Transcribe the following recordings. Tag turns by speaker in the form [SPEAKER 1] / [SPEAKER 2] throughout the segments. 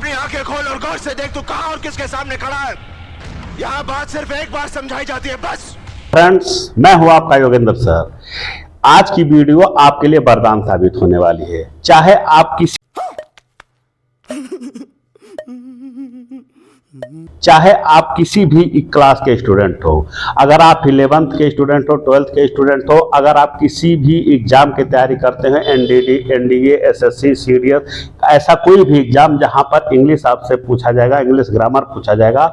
[SPEAKER 1] अपनी आंखें खोल और गौर से देख तू कहां और किसके सामने खड़ा है। यहां बात सिर्फ एक बार समझाई जाती है, बस।
[SPEAKER 2] फ्रेंड्स, मैं हूं आपका योगेंद्र सर। आज की वीडियो आपके लिए वरदान साबित होने वाली है। चाहे आप किसी भी क्लास के स्टूडेंट हो, अगर आप 11th के स्टूडेंट हो, 12th के स्टूडेंट हो, अगर आप किसी भी एग्जाम की तैयारी करते हैं, एनडीडी, एनडीए, एसएससी, सीडीएस, ऐसा कोई भी एग्जाम जहां पर इंग्लिश आपसे पूछा जाएगा, इंग्लिश ग्रामर पूछा जाएगा,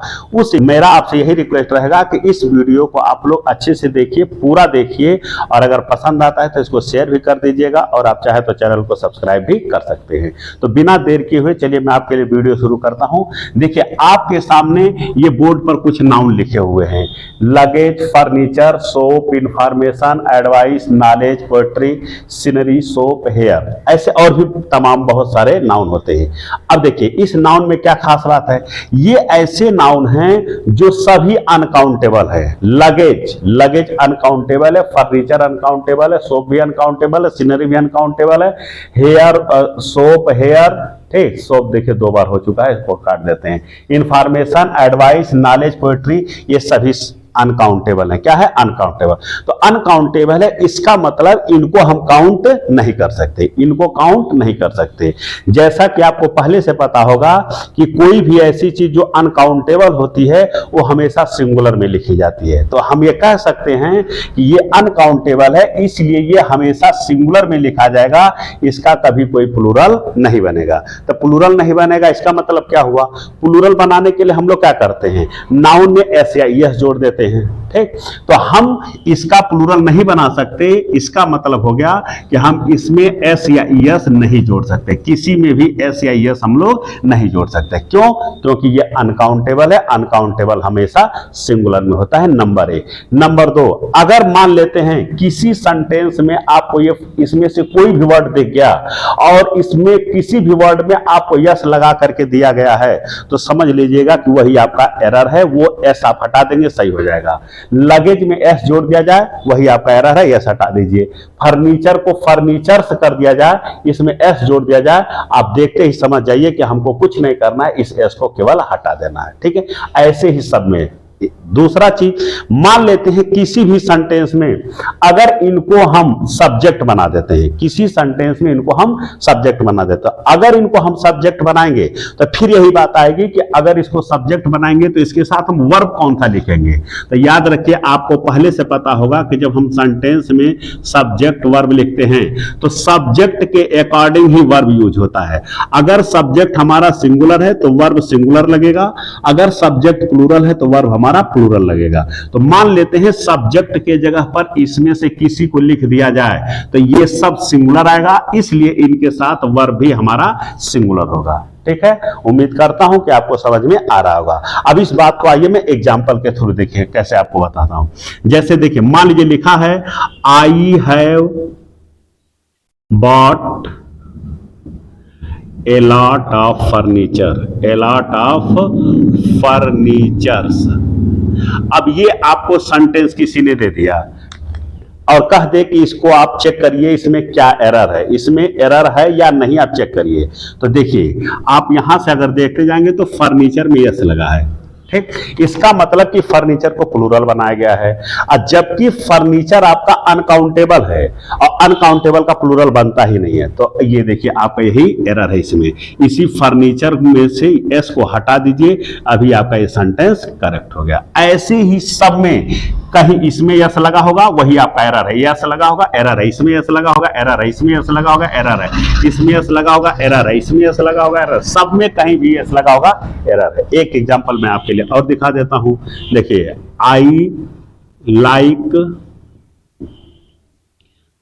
[SPEAKER 2] मेरा आपसे यही रिक्वेस्ट रहेगा कि इस वीडियो को आप लोग अच्छे से देखिए, पूरा देखिए, और अगर पसंद आता है तो इसको शेयर भी कर दीजिएगा, और आप चाहे तो चैनल को सब्सक्राइब भी कर सकते हैं। तो बिना देर किए हुए चलिए मैं आपके लिए वीडियो शुरू करता हूं। देखिए, आपके सामने ये बोर्ड पर कुछ नाउन लिखे हुए हैं: luggage, furniture, soap, information, advice, knowledge, poetry, scenery, soap, hair, ऐसे और भी तमाम बहुत सारे नाउन होते हैं। अब देखिए, इस नाउन में क्या खास बात है, ये ऐसे नाउन हैं जो सभी अनकाउंटेबल है। लगेज अनकाउंटेबल है, फर्नीचर अनकाउंटेबल है, सोप भी अनकाउंटेबल है, सीनरी भी अनकाउंटेबल है, हेयर, सोप, हेयर, ठीक, सोप देखिए 2 बार हो चुका है, इसको काट देते हैं। इंफॉर्मेशन, एडवाइस, नॉलेज, पोएट्री, ये सभी अनकाउंटेबल है। क्या है? अनकाउंटेबल। तो अनकाउंटेबल है, इसका मतलब इनको हम काउंट नहीं कर सकते, इनको काउंट नहीं कर सकते। जैसा कि आपको पहले से पता होगा कि कोई भी ऐसी चीज जो अनकाउंटेबल होती है वो हमेशा सिंगुलर में लिखी जाती है। तो हम ये कह सकते हैं कि ये अनकाउंटेबल है, इसलिए ये हमेशा सिंगुलर में लिखा जाएगा, इसका कभी कोई प्लूरल नहीं बनेगा। तो प्लूरल नहीं बनेगा, इसका मतलब क्या हुआ? प्लूरल बनाने के लिए हम लोग क्या करते हैं, नाउन में एस या ईएस जोड़ देते हैं, ठीक। तो हम इसका प्लूरल नहीं बना सकते, इसका मतलब हो गया कि हम इसमें एस या ईएस नहीं जोड़ सकते, किसी में भी एस या ईएस हम लोग नहीं जोड़ सकते। क्यों? क्योंकि ये अनकाउंटेबल है, अनकाउंटेबल हमेशा सिंगुलर में होता है, नंबर 1। नंबर 2, अगर मान लेते हैं किसी सेंटेंस में आपको ये इसमें से कोई भी वर्ड दिख गया और इसमें किसी भी वर्ड में आपको यस लगा करके दिया गया है, तो समझ लीजिएगा कि वही आपका एरर है, वो एस आप हटा देंगे, सही हो जाएगा। लगेज में एस जोड़ दिया जाए, वही आपका एरर है, एस हटा दीजिए। फर्नीचर को फर्नीचर से कर दिया जाए, इसमें एस जोड़ दिया जाए, आप देखते ही समझ जाइए कि हमको कुछ नहीं करना है, इस एस को केवल हटा देना है, ठीक है। ऐसे ही सब में। दूसरा चीज, मान लेते हैं किसी भी सेंटेंस में अगर इनको हम सब्जेक्ट बना देते हैं, किसी सेंटेंस में इनको हम सब्जेक्ट बना देते हैं, अगर इनको हम सब्जेक्ट बनाएंगे तो फिर यही बात आएगी कि अगर इसको सब्जेक्ट बनाएंगे तो इसके साथ हम वर्ब कौन सा लिखेंगे। तो याद रखिए, आपको पहले से पता होगा कि जब हम सेंटेंस में सब्जेक्ट वर्ब लिखते हैं तो सब्जेक्ट के अकॉर्डिंग ही वर्ब यूज होता है। अगर सब्जेक्ट हमारा सिंगुलर है तो वर्ब सिंगुलर लगेगा, अगर सब्जेक्ट प्लूरल है तो वर्ब हमारा प्लूरल लगेगा। तो मान लेते हैं सब्जेक्ट के जगह पर इसमें से किसी को लिख दिया जाए तो ये सब सिंगुलर आएगा, इसलिए इनके साथ वर्ब भी हमारा सिंगुलर होगा, ठीक है। उम्मीद करता हूं कि आपको समझ में आ रहा होगा। अब इस बात को आइए मैं एग्जांपल के थ्रू देखिए कैसे आपको बताता हूं। जैसे देखिए, मान लीजिए लिखा है I have bought a lot of furniture, a lot of furnitures. अब ये आपको सेंटेंस किसी ने दे दिया और कह दे कि इसको आप चेक करिए, इसमें क्या एरर है, इसमें एरर है या नहीं, आप चेक करिए। तो देखिए, आप यहां से अगर देखते जाएंगे तो फर्नीचर में यस लगा है, ठीक। इसका मतलब कि फर्नीचर को प्लूरल बनाया गया है, और जबकि फर्नीचर आपका अनकाउंटेबल है और अनकाउंटेबल का प्लूरल बनता ही नहीं है। तो ये देखिए, आपका यही एरर है इसमें, इसी फर्नीचर में से एस को हटा दीजिए, अभी आपका ये सेंटेंस करेक्ट हो गया। ऐसे ही सब में कहीं इसमें यस लगा होगा, वही आपका एरर है, यस लगा होगा, एरर है, इसमें यस लगा होगा, एरर है, इसमें यस लगा होगा, एरर है, इसमें यस लगा होगा, एरर है, इसमें यस लगा होगा, एरर, सब में कहीं भी यस लगा होगा, एरर है। एक एग्जांपल मैं आपके लिए और दिखा देता हूं। देखिए, I like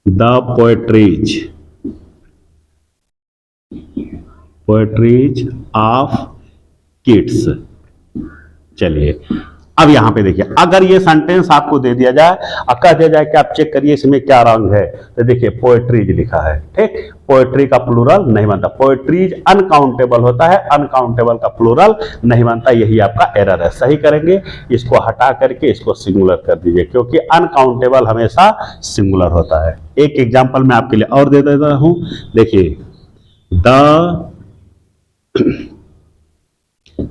[SPEAKER 2] the poetries of kids. चलिए, अब यहां पे देखिए, अगर ये सेंटेंस आपको दे दिया जाए और कह दिया जाए कि आप चेक करिए इसमें क्या रंग है, तो देखिए पोएट्रीज लिखा है, ठीक। पोएट्री का प्लूरल नहीं बनता, पोएट्रीज अनकाउंटेबल होता है, अनकाउंटेबल का प्लूरल नहीं बनता, यही आपका एरर है। सही करेंगे, इसको हटा करके इसको सिंगुलर कर दीजिए, क्योंकि अनकाउंटेबल हमेशा सिंगुलर होता है। एक एग्जाम्पल मैं आपके लिए और दे देता हूं। देखिए, the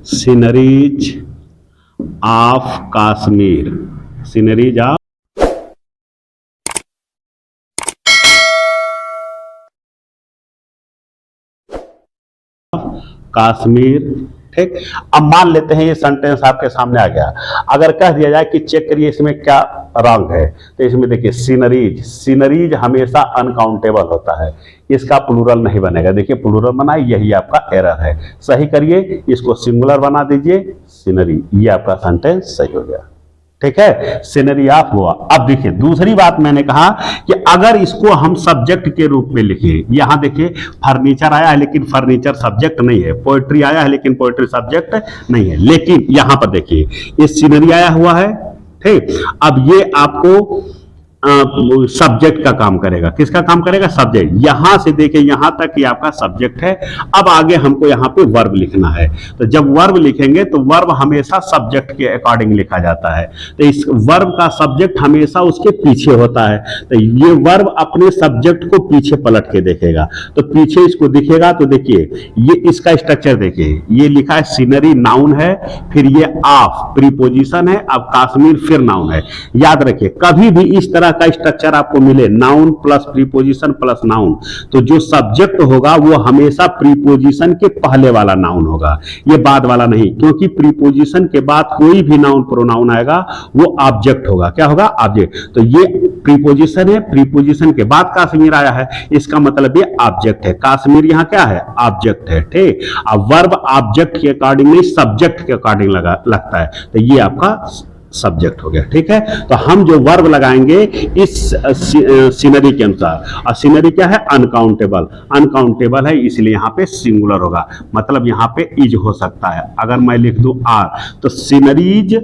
[SPEAKER 2] sceneries of Kashmir, sceneries of Kashmir. ठीक, अब मान लेते हैं ये सेंटेंस आपके सामने आ गया। अगर कह दिया जाए कि चेक करिए इसमें क्या रॉन्ग है, तो इसमें देखिए सीनरीज, सीनरीज हमेशा अनकाउंटेबल होता है, इसका प्लूरल नहीं बनेगा। देखिए प्लूरल बना, यही आपका एरर है। सही करिए, इसको सिंगुलर बना दीजिए, सीनरी, ये आपका सेंटेंस सही हो गया। ठीक है, सीनरी ऑफ हुआ। अब देखिए दूसरी बात मैंने कहा कि अगर इसको हम सब्जेक्ट के रूप में लिखें, यहां देखिए फर्नीचर आया है लेकिन फर्नीचर सब्जेक्ट नहीं है, पोएट्री आया है लेकिन पोएट्री सब्जेक्ट नहीं है, लेकिन यहां पर देखिए ये सीनरी आया हुआ है। ठीक, अब ये आपको सब्जेक्ट का काम करेगा। किसका काम करेगा? सब्जेक्ट। यहां से देखिए यहां तक ये आपका सब्जेक्ट है। अब आगे हमको यहां पे वर्ब लिखना है, तो जब वर्ब लिखेंगे तो वर्ब हमेशा सब्जेक्ट के अकॉर्डिंग लिखा जाता है, तो इस वर्ब का सब्जेक्ट हमेशा उसके पीछे होता है। तो ये वर्ब अपने सब्जेक्ट को पीछे पलट के देखेगा, तो पीछे इसको दिखेगा। तो देखिए ये इसका स्ट्रक्चर देखिए, ये लिखा है सीनरी नाउन है, फिर ये ऑफ प्रीपोजिशन है, अब कश्मीर फिर नाउन है। याद रखिए कभी भी इस तरह का स्ट्रक्चर आपको मिले, noun plus preposition plus noun, तो जो सब्जेक्ट होगा वो हमेशा प्रीपोजिशन के पहले वाला नाउन होगा, ये बाद वाला नहीं, क्योंकि प्रीपोजिशन के बाद कोई भी नाउन प्रोनाउन आएगा वो ऑब्जेक्ट होगा। क्या होगा? ऑब्जेक्ट। तो ये प्रीपोजिशन है, प्रीपोजिशन के बाद कश्मीर आया है, इसका मतलब ये ऑब्जेक्ट है। कश्मीर यहां क्या है? ऑब्जेक्ट है। ठीक, अब वर्ब ऑब्जेक्ट के अकॉर्डिंग नहीं सब्जेक्ट के अकॉर्डिंग लगता है, तो ये आपका सब्जेक्ट हो गया। ठीक है, तो हम जो वर्ब लगाएंगे इस सीनरी के अनुसार, और सीनरी क्या है? अनकाउंटेबल, अनकाउंटेबल है इसलिए यहां पे सिंगुलर होगा, मतलब यहां पे इज हो सकता है। अगर मैं लिख दूं आर, तो sceneries,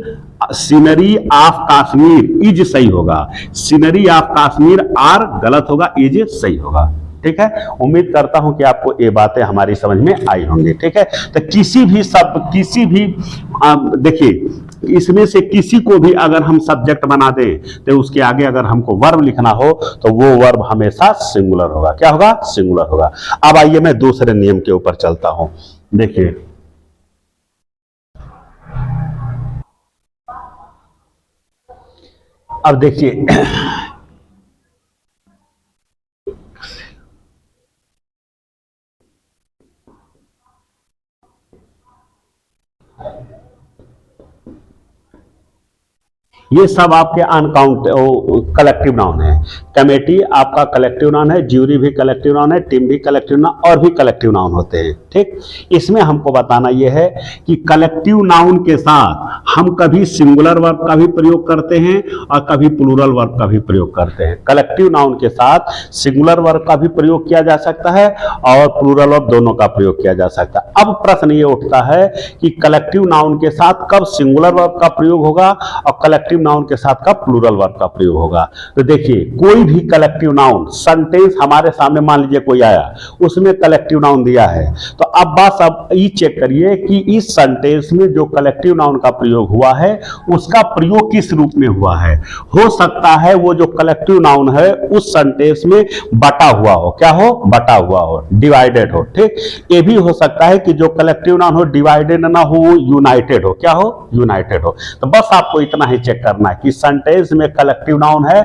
[SPEAKER 2] scenery of Kashmir is सही होगा, सीनरी ऑफ कश्मीर आर गलत होगा, इज सही होगा। ठीक है, उम्मीद करता हूं कि आपको ये बातें हमारी समझ में आई होंगी। ठीक है, तो किसी भी देखिए इसमें से किसी को भी अगर हम सब्जेक्ट बना दें तो उसके आगे अगर हमको वर्ब लिखना हो तो वो वर्ब हमेशा सिंगुलर होगा। क्या होगा? सिंगुलर होगा। अब आइए मैं दूसरे नियम के ऊपर चलता हूं। देखिए अब देखिए ये सब आपके अनकाउंट कलेक्टिव नाउन है। कमेटी आपका कलेक्टिव नाउन है, ज्यूरी भी कलेक्टिव नाउन है, टीम भी कलेक्टिव नाउन और भी कलेक्टिव नाउन होते हैं। ठीक, इसमें हमको बताना यह है कि कलेक्टिव नाउन के साथ हम कभी सिंगुलर वर्ब का भी प्रयोग करते हैं और कभी प्लूरल वर्ब का भी प्रयोग करते हैं। कलेक्टिव नाउन के साथ सिंगुलर वर्ब का भी प्रयोग किया जा सकता है और प्लूरल वर्ब दोनों का प्रयोग किया जा सकता है। अब प्रश्न ये उठता है कि कलेक्टिव नाउन के साथ कब सिंगुलर वर्ब का प्रयोग होगा और कलेक्टिव नाउन के साथ कब प्लूरल वर्ब का प्रयोग होगा। तो देखिए कोई भी कलेक्टिव नाउन, सेंटेंस हमारे सामने मान लीजिए कोई आया, उसमें कलेक्टिव नाउन दिया है, तो अब बस अब ये चेक करिए कि इस सेंटेंस में जो कलेक्टिव नाउन का प्रयोग हुआ है उसका प्रयोग किस रूप में हुआ है। हो सकता है वो जो कलेक्टिव नाउन है उस सेंटेंस में बटा हुआ हो। क्या हो? बटा हुआ हो, डिवाइडेड हो। ठीक, ये भी हो सकता है कि जो कलेक्टिव नाउन हो डिवाइडेड ना हो, यूनाइटेड हो। क्या हो? यूनाइटेड हो। तो बस आपको इतना ही चेक करना है कि सेंटेंस में कलेक्टिव नाउन है,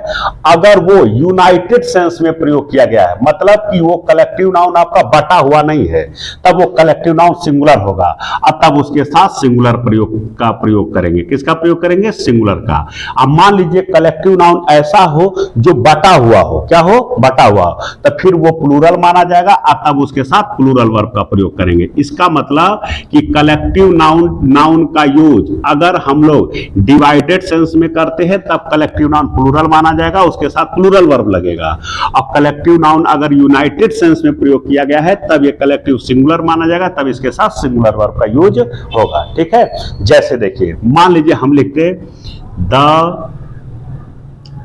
[SPEAKER 2] अगर वो यूनाइटेड सेंस में प्रयोग किया गया है, मतलब कि वो कलेक्टिव नाउन आपका बटा हुआ नहीं है, तब वो कलेक्टिव नाउन सिंगुलर होगा और तब उसके साथ सिंगुलर प्रयोग करेंगे। किसका प्रयोग करेंगे? सिंगुलर का। अब मान लीजिए कलेक्टिव नाउन ऐसा हो जो बटा हुआ हो। क्या हो? बटा हुआ हो, तो फिर वो प्लूरल माना जाएगा और तब उसके साथ प्लूरल वर्ब का प्रयोग करेंगे। इसका मतलब कि कलेक्टिव नाउन का यूज अगर हम लोग डिवाइडेड सेंस में करते हैं तब कलेक्टिव नाउन प्लूरल माना जाएगा, उसके साथ प्लूरल वर्ब लगेगा। अब कलेक्टिव नाउन अगर यूनाइटेड सेंस में प्रयोग किया गया है तब ये कलेक्टिव सिंगुलर माना जाएगा, तब इसके साथ सिंगुलर वर्ब का यूज होगा। ठीक है, जैसे देखिए मान लीजिए हम लिखते the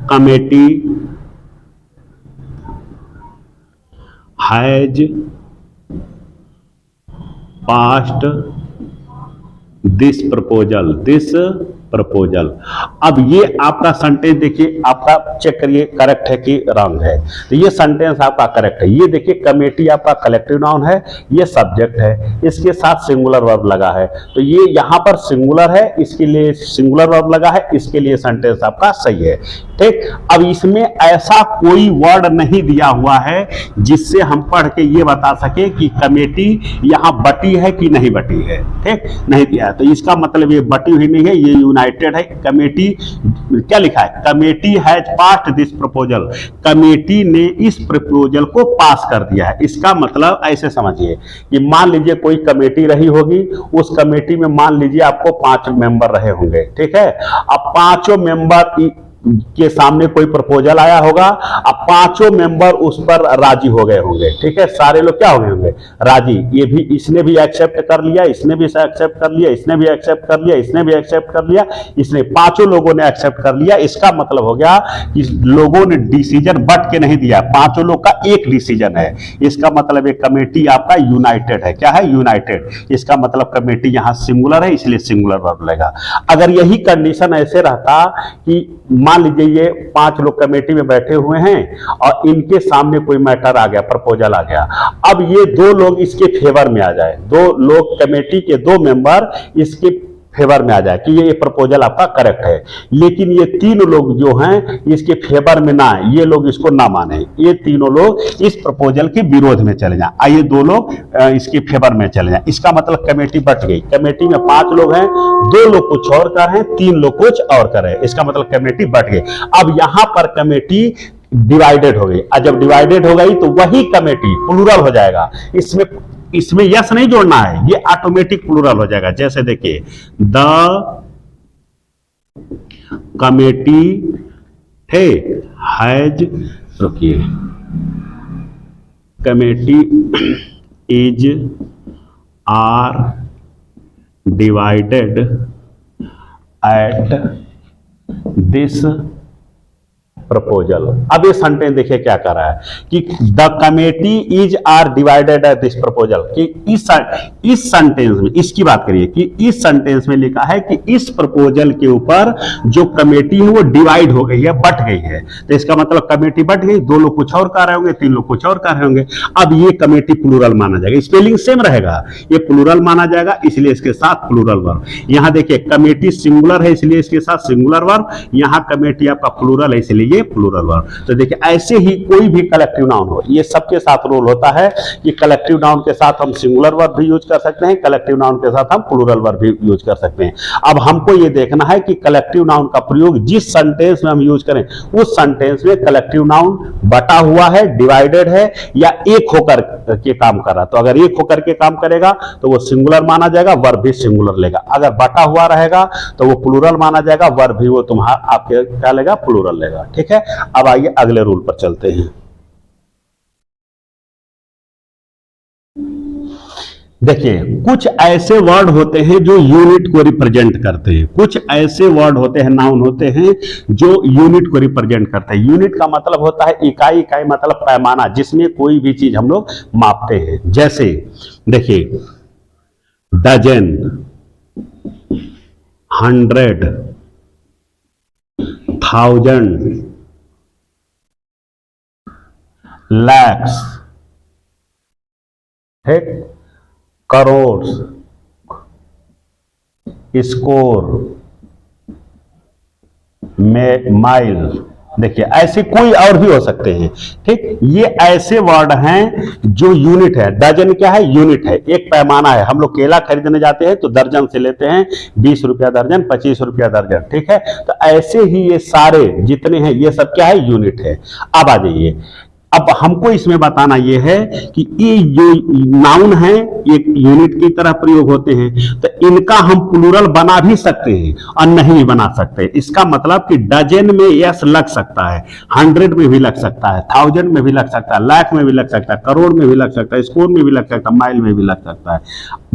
[SPEAKER 2] committee has passed this proposal. अब ये आपका सेंटेंस देखिए, आपका चेक करिए करेक्ट है कि रॉन्ग है। तो ये सेंटेंस आपका करेक्ट है। ये देखिए कमेटी आपका कलेक्टिव नाउन है, ये सब्जेक्ट है, इसके साथ सिंगुलर वर्ब लगा है, तो ये यहां पर सिंगुलर है, इसके लिए सिंगुलर वर्ब लगा है, इसके लिए सेंटेंस आपका सही है। ठीक, अब इसमें ऐसा कोई वर्ड नहीं दिया हुआ है जिससे हम पढ़ के ये बता सके कि कमेटी यहां बटी है कि नहीं बटी है। ठीक, नहीं दिया है, तो इसका मतलब ये बटी हुई नहीं है, ये यूनाइटेड है। कमेटी क्या लिखा है, committee has passed this proposal, committee ने इस प्रपोजल को पास कर दिया है। इसका मतलब ऐसे समझिए कि मान लीजिए कोई कमेटी रही होगी, उस कमेटी में मान लीजिए आपको 5 मेंबर रहे होंगे। ठीक है, अब 5 मेंबर के सामने कोई प्रपोजल आया होगा, अब 5 मेंबर उस पर राजी हो गए होंगे। ठीक है, सारे लोग क्या हो गए होंगे, राजी। ये भी, इसने भी एक्सेप्ट कर लिया, इसने भी एक्सेप्ट कर लिया, इसने भी एक्सेप्ट कर लिया, इसने भी एक्सेप्ट कर लिया, इसने 5 लोगों ने एक्सेप्ट कर लिया। इसका मतलब हो गया कि लोगों ने डिसीजन बट के नहीं दिया, 5 लोग का एक डिसीजन है। इसका मतलब एक कमेटी आपका यूनाइटेड है। क्या है, यूनाइटेड। इसका मतलब कमेटी यहां सिंगुलर है, इसलिए सिंगुलर वर्ब लगेगा। अगर यही कंडीशन ऐसे रहता कि मान लीजिए ये 5 लोग कमेटी में बैठे हुए हैं और इनके सामने कोई मैटर आ गया, प्रपोजल आ गया, अब ये 2 लोग इसके फेवर में आ जाए, 2 लोग कमेटी के 2 मेंबर इसके फेवर में आ जाए कि ये प्रपोजल आपका करेक्ट है, लेकिन ये 3 लोग जो हैं इसके फेवर में ना आए, ये लोग इसको ना माने, ये तीनों लोग इस प्रपोजल के विरोध में चले जाएं, आइए 2 लोग इसके फेवर में चले जाएं। इसका मतलब कमेटी बट गई। कमेटी में 5 लोग हैं, 2 लोग कुछ और कर रहे हैं, 3 लोग कुछ और कर रहे हैं, इसका मतलब कमेटी बट गई। अब यहां पर कमेटी डिवाइडेड हो गई, और जब डिवाइडेड हो गई तो वही कमेटी प्लूरल हो जाएगा। इसमें यस नहीं जोड़ना है, ये ऑटोमेटिक प्लूरल हो जाएगा। जैसे देखिए, द कमेटी हैज, रुकिए, committee is are divided at this proposal. अब ये सेंटेंस देखिए क्या कर रहा है कि the committee is are divided at this proposal, कि इस सेंटेंस में, इसकी बात करिए कि इस सेंटेंस में लिखा है कि इस प्रपोजल के ऊपर जो कमेटी है वो डिवाइड हो गई है, बट गई है। तो इसका मतलब कमेटी बट गई, 2 लोग कुछ और कर रहे होंगे, 3 लोग कुछ और कर रहे होंगे। अब ये कमेटी प्लूरल माना जाएगा, स्पेलिंग सेम रहेगा, ये प्लूरल माना जाएगा, इसलिए इसके साथ प्लूरल वर्ब। यहां देखिए कमेटी सिंगुलर है, इसलिए इसके साथ सिंगुलर वर्ब, यहां कमेटी आपका प्लूरल है, इसलिए प्लूरल वर्ब। तो देखिए ऐसे ही कोई भी कलेक्टिव नाउन हो, ये सबके साथ रूल होता है कि कलेक्टिव नाउन के साथ हम सिंगुलर वर्ब भी यूज कर सकते हैं, कलेक्टिव नाउन के साथ हम प्लूरल वर्ब भी यूज कर सकते हैं। अब हमको ये देखना है कि कलेक्टिव नाउन का प्रयोग जिस सेंटेंस में हम यूज करें, उस सेंटेंस में कलेक्टिव नाउन बटा हुआ है, डिवाइडेड है, या एक होकर के काम कर रहा। तो अगर एक होकर के काम करेगा तो वो सिंगुलर माना जाएगा, वर्ब भी सिंगुलर लेगा। अगर बटा हुआ रहेगा तो वो प्लूरल माना जाएगा, वर्ब भी वो तुम्हारा आपके क्या लेगा, प्लूरल लेगा। ठीक है, अब आइए अगले रूल पर चलते हैं। देखिए कुछ ऐसे वर्ड होते हैं जो यूनिट को रिप्रेजेंट करते हैं, कुछ ऐसे वर्ड होते हैं, नाउन होते हैं जो यूनिट को रिप्रेजेंट करते हैं। यूनिट का मतलब होता है इकाई, इकाई मतलब पैमाना, जिसमें कोई भी चीज हम लोग मापते हैं। जैसे देखिए डजन, 100, 1000, lakhs, है करोड़, स्कोर, माइल। देखिए ऐसे कोई और भी हो सकते हैं। ठीक, ये ऐसे वर्ड हैं जो यूनिट है। डजन क्या है, यूनिट है, एक पैमाना है। हम लोग केला खरीदने जाते हैं तो दर्जन से लेते हैं, 20 रुपया दर्जन, 25 रुपया दर्जन। ठीक है, तो ऐसे ही ये सारे जितने हैं ये सब क्या है, यूनिट है। अब आ जाइए, अब हमको इसमें बताना यह है कि ये जो नाउन है एक यूनिट की तरह प्रयोग होते हैं, तो इनका हम प्लूरल बना भी सकते हैं और नहीं भी बना सकते। इसका मतलब कि डजन में यस लग सकता है, 100 में भी लग सकता है, 1000 में भी लग सकता है, लाख में भी लग सकता है, करोड़ में भी लग सकता है, स्कोर में भी लग सकता है, माइल में भी लग सकता है।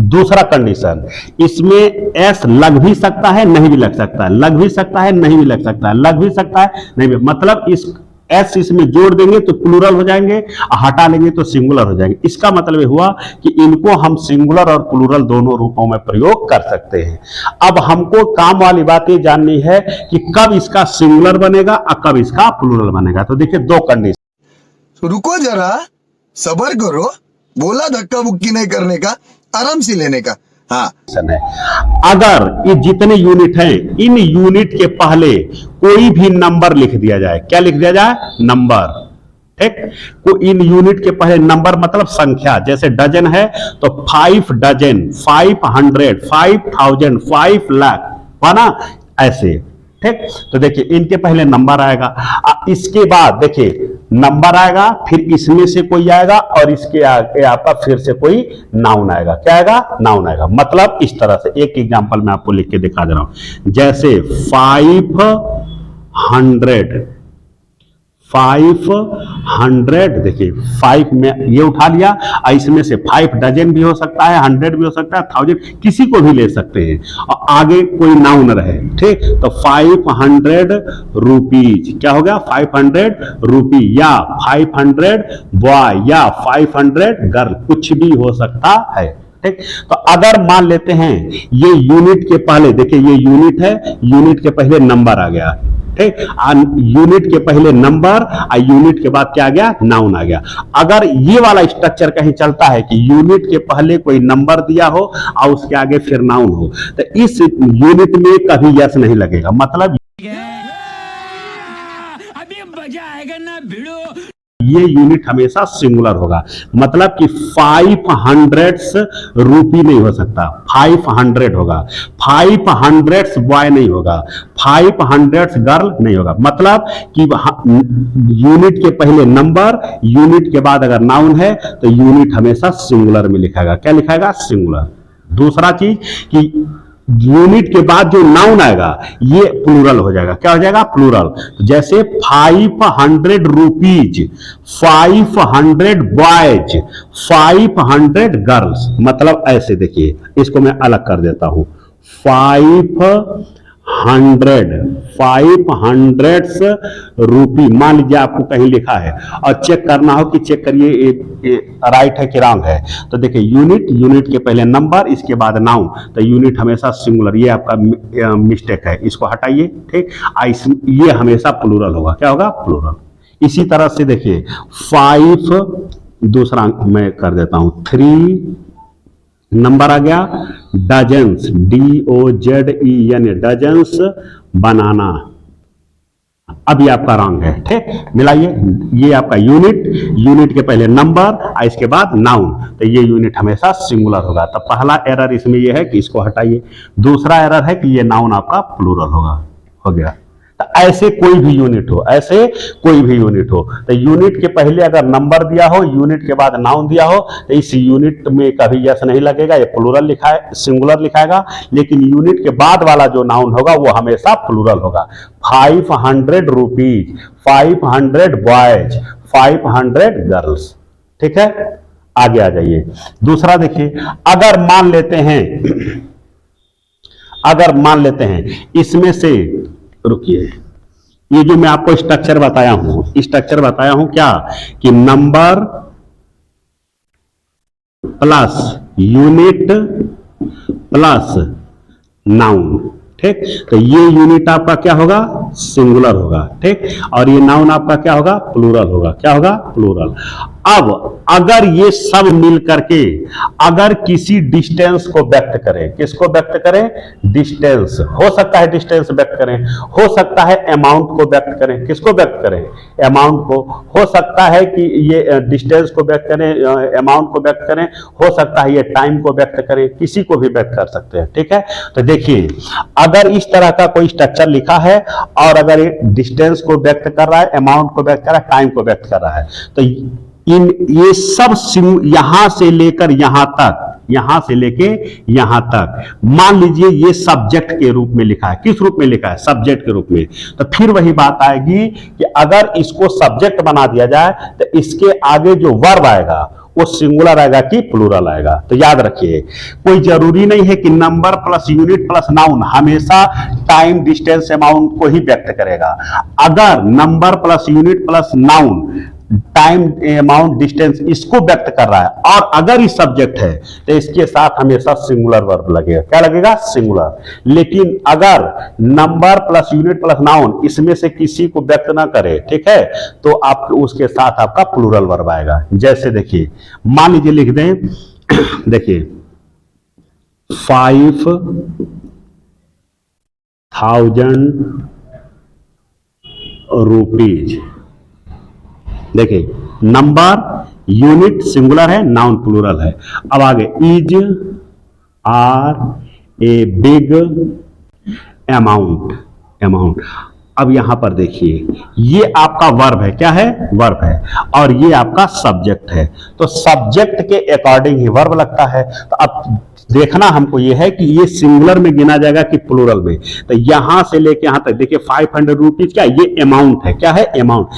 [SPEAKER 2] दूसरा कंडीशन, इसमें एस लग भी सकता है, नहीं भी लग सकता है, लग भी सकता है, नहीं भी लग सकता है, लग भी सकता है, नहीं भी, मतलब इस एस इसमें जोड़ देंगे तो प्लूरल हो जाएंगे, हटा लेंगे तो सिंगुलर हो जाएंगे। इसका मतलब हुआ कि इनको हम सिंगुलर और प्लूरल दोनों रूपों में प्रयोग कर सकते हैं। अब हमको काम वाली बात ये जाननी है कि कब इसका सिंगुलर बनेगा और कब इसका प्लूरल बनेगा। तो देखिए दो कंडीशन।
[SPEAKER 3] रुको जरा, सबर करो, बोला धक्का बुक्की नहीं करने का, आराम से लेने का। हाँ,
[SPEAKER 2] है अगर ये जितने यूनिट हैं इन यूनिट के पहले कोई भी नंबर लिख दिया जाए, क्या लिख दिया जाए? नंबर। ठीक, को इन यूनिट के पहले नंबर मतलब संख्या, जैसे डजन है तो 5 डजन, 500, 5000, 5 लाख, है ना, ऐसे। ठीक, तो देखिए इनके पहले नंबर आएगा, इसके बाद देखिए नंबर आएगा, फिर इसमें से कोई आएगा और इसके आगे आपका फिर से कोई नाउन आएगा। क्या आएगा? नाउन आएगा। मतलब इस तरह से एक एग्जांपल मैं आपको लिख के दिखा दे रहा हूं, जैसे 500, देखिए 5 में ये उठा लिया, इसमें से 5 डजन भी हो सकता है, 100 भी हो सकता है, 1000, किसी को भी ले सकते हैं, और आगे कोई नाउन रहे। ठीक, तो 500 रुपीज क्या हो गया? 500 रुपी, या 500 बॉय, या 500 गर्ल, कुछ भी हो सकता है। ठीक, तो अगर मान लेते हैं ये यूनिट के पहले, देखिए ये यूनिट है, यूनिट के पहले नंबर आ गया। ठीक, यूनिट के पहले नंबर और यूनिट के बाद क्या आ गया? नाउन आ गया। अगर ये वाला स्ट्रक्चर कहीं चलता है कि यूनिट के पहले कोई नंबर दिया हो और उसके आगे फिर नाउन हो, तो इस यूनिट में कभी यस नहीं लगेगा। मतलब
[SPEAKER 4] अभी मजा आएगा ना भिड़ो।
[SPEAKER 2] ये यूनिट हमेशा सिंगुलर होगा। मतलब कि 500 रुपी नहीं हो सकता, 500 होगा। 500 बॉय नहीं होगा, 500 गर्ल नहीं होगा। मतलब कि यूनिट के पहले नंबर, यूनिट के बाद अगर नाउन है तो यूनिट हमेशा सिंगुलर में लिखाएगा। क्या लिखाएगा? सिंगुलर। दूसरा चीज कि यूनिट के बाद जो नाउन आएगा ये प्लूरल हो जाएगा। क्या हो जाएगा? प्लूरल। तो जैसे 500 रुपीज, 500 बॉयज, 500 गर्ल्स। मतलब ऐसे देखिए, इसको मैं अलग कर देता हूं, 500 रुपी मान लीजिए आपको कहीं लिखा है और चेक करना हो कि चेक करिए राइट है कि रॉन्ग है। तो देखिए यूनिट के पहले नंबर, इसके बाद नाउन, तो यूनिट हमेशा सिंगुलर। ये आपका मिस्टेक है, इसको हटाइए। ठीक, ये हमेशा प्लूरल होगा। क्या होगा? प्लूरल। इसी तरह से देखिए 5, दूसरा मैं कर देता हूं, 3 नंबर आ गया, डजन्स, DOZEN, डजन्स बनाना। अब ये आपका रॉन्ग है। ठीक, मिलाइए, ये आपका यूनिट के पहले नंबर, इसके बाद नाउन, तो ये यूनिट हमेशा सिंगुलर होगा। तो पहला एरर इसमें ये है कि इसको हटाइए। दूसरा एरर है कि ये नाउन आपका प्लूरल होगा। हो गया। तो ऐसे कोई भी यूनिट हो, ऐसे कोई भी यूनिट हो, तो यूनिट के पहले अगर नंबर दिया हो, यूनिट के बाद नाउन दिया हो, तो इस यूनिट में कभी यस नहीं लगेगा, ये प्लूरल लिखा है, सिंगुलर लिखाएगा। लेकिन यूनिट के बाद वाला जो नाउन होगा वो हमेशा प्लूरल होगा। 500 रुपीज, 500 बॉयज, 500 गर्ल्स। ठीक है, आगे आ जाइए। दूसरा देखिए, अगर मान लेते हैं इसमें से, रुकिए, ये जो मैं आपको स्ट्रक्चर बताया हूं क्या, कि number plus unit plus noun. ठीक, तो ये यूनिट आपका क्या होगा? सिंगुलर होगा। ठीक, और ये नाउन आपका क्या होगा? प्लूरल होगा। क्या होगा? प्लूरल। अब अगर ये सब मिल करके अगर किसी डिस्टेंस को व्यक्त करें, किसको व्यक्त करें? डिस्टेंस। हो सकता है डिस्टेंस व्यक्त करें, हो सकता है अमाउंट को व्यक्त करें। किसको व्यक्त करें? अमाउंट को। हो सकता है कि ये डिस्टेंस को व्यक्त करें, अमाउंट को व्यक्त करें, हो सकता है ये टाइम को व्यक्त करें, किसी को भी व्यक्त कर सकते हैं। ठीक है, तो देखिए अगर इस तरह का कोई स्ट्रक्चर लिखा है और अगर ये डिस्टेंस को व्यक्त कर रहा है, अमाउंट को व्यक्त कर रहा है, टाइम को व्यक्त कर रहा है, तो ये सब यहां से लेकर यहां से लेके यहां तक, मान लीजिए ये सब्जेक्ट के रूप में लिखा है। किस रूप में लिखा है? सब्जेक्ट के रूप में। तो फिर वही बात आएगी कि अगर इसको सब्जेक्ट बना दिया जाए तो इसके आगे जो वर्ब आएगा वो सिंगुलर आएगा कि प्लूरल आएगा। तो याद रखिए, कोई जरूरी नहीं है कि number plus unit plus noun हमेशा टाइम डिस्टेंस अमाउंट को ही व्यक्त करेगा। अगर number plus unit plus noun time amount distance इसको व्यक्त कर रहा है और अगर ये सब्जेक्ट है तो इसके साथ हमेशा सिंगुलर वर्ब लगेगा। क्या लगेगा? सिंगुलर। लेकिन अगर number plus unit plus noun इसमें से किसी को व्यक्त ना करे, ठीक है, तो आप उसके साथ आपका प्लूरल वर्ब आएगा। जैसे देखिए, मान लीजिए लिख दें, देखिए 5,000 रुपीज। देखिए, नंबर यूनिट सिंगुलर है, नाउन प्लूरल है। अब आगे, is are a big amount. अब यहां पर देखिए, ये आपका वर्ब है। क्या है? वर्ब है। और ये आपका सब्जेक्ट है। तो सब्जेक्ट के अकॉर्डिंग ही वर्ब लगता है। तो अब देखना हमको ये है कि ये सिंगुलर में गिना जाएगा कि प्लूरल में। तो यहां से लेके यहां तक देखिए, 500 रुपीज क्या? ये अमाउंट है। क्या है? अमाउंट।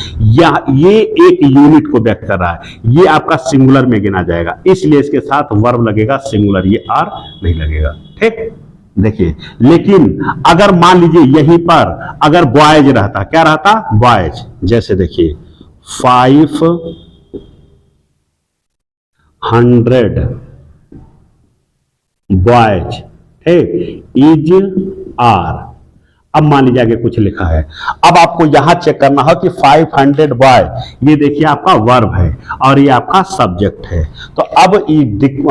[SPEAKER 2] ये एक यूनिट को व्यक्त कर रहा है, ये आपका सिंगुलर में गिना जाएगा, इसलिए इसके साथ वर्ब लगेगा सिंगुलर, ये आर नहीं लगेगा। ठीक, देखिए, लेकिन अगर मान लीजिए यहीं पर अगर बॉयज रहता, क्या रहता? बॉयज। जैसे देखिए 500 बॉयज, ठीक, इज आर। अब मान लीजिए आगे कुछ लिखा है। अब आपको यहां चेक करना है कि 500 बॉय, ये देखिए आपका वर्ब है और ये आपका सब्जेक्ट है। तो अब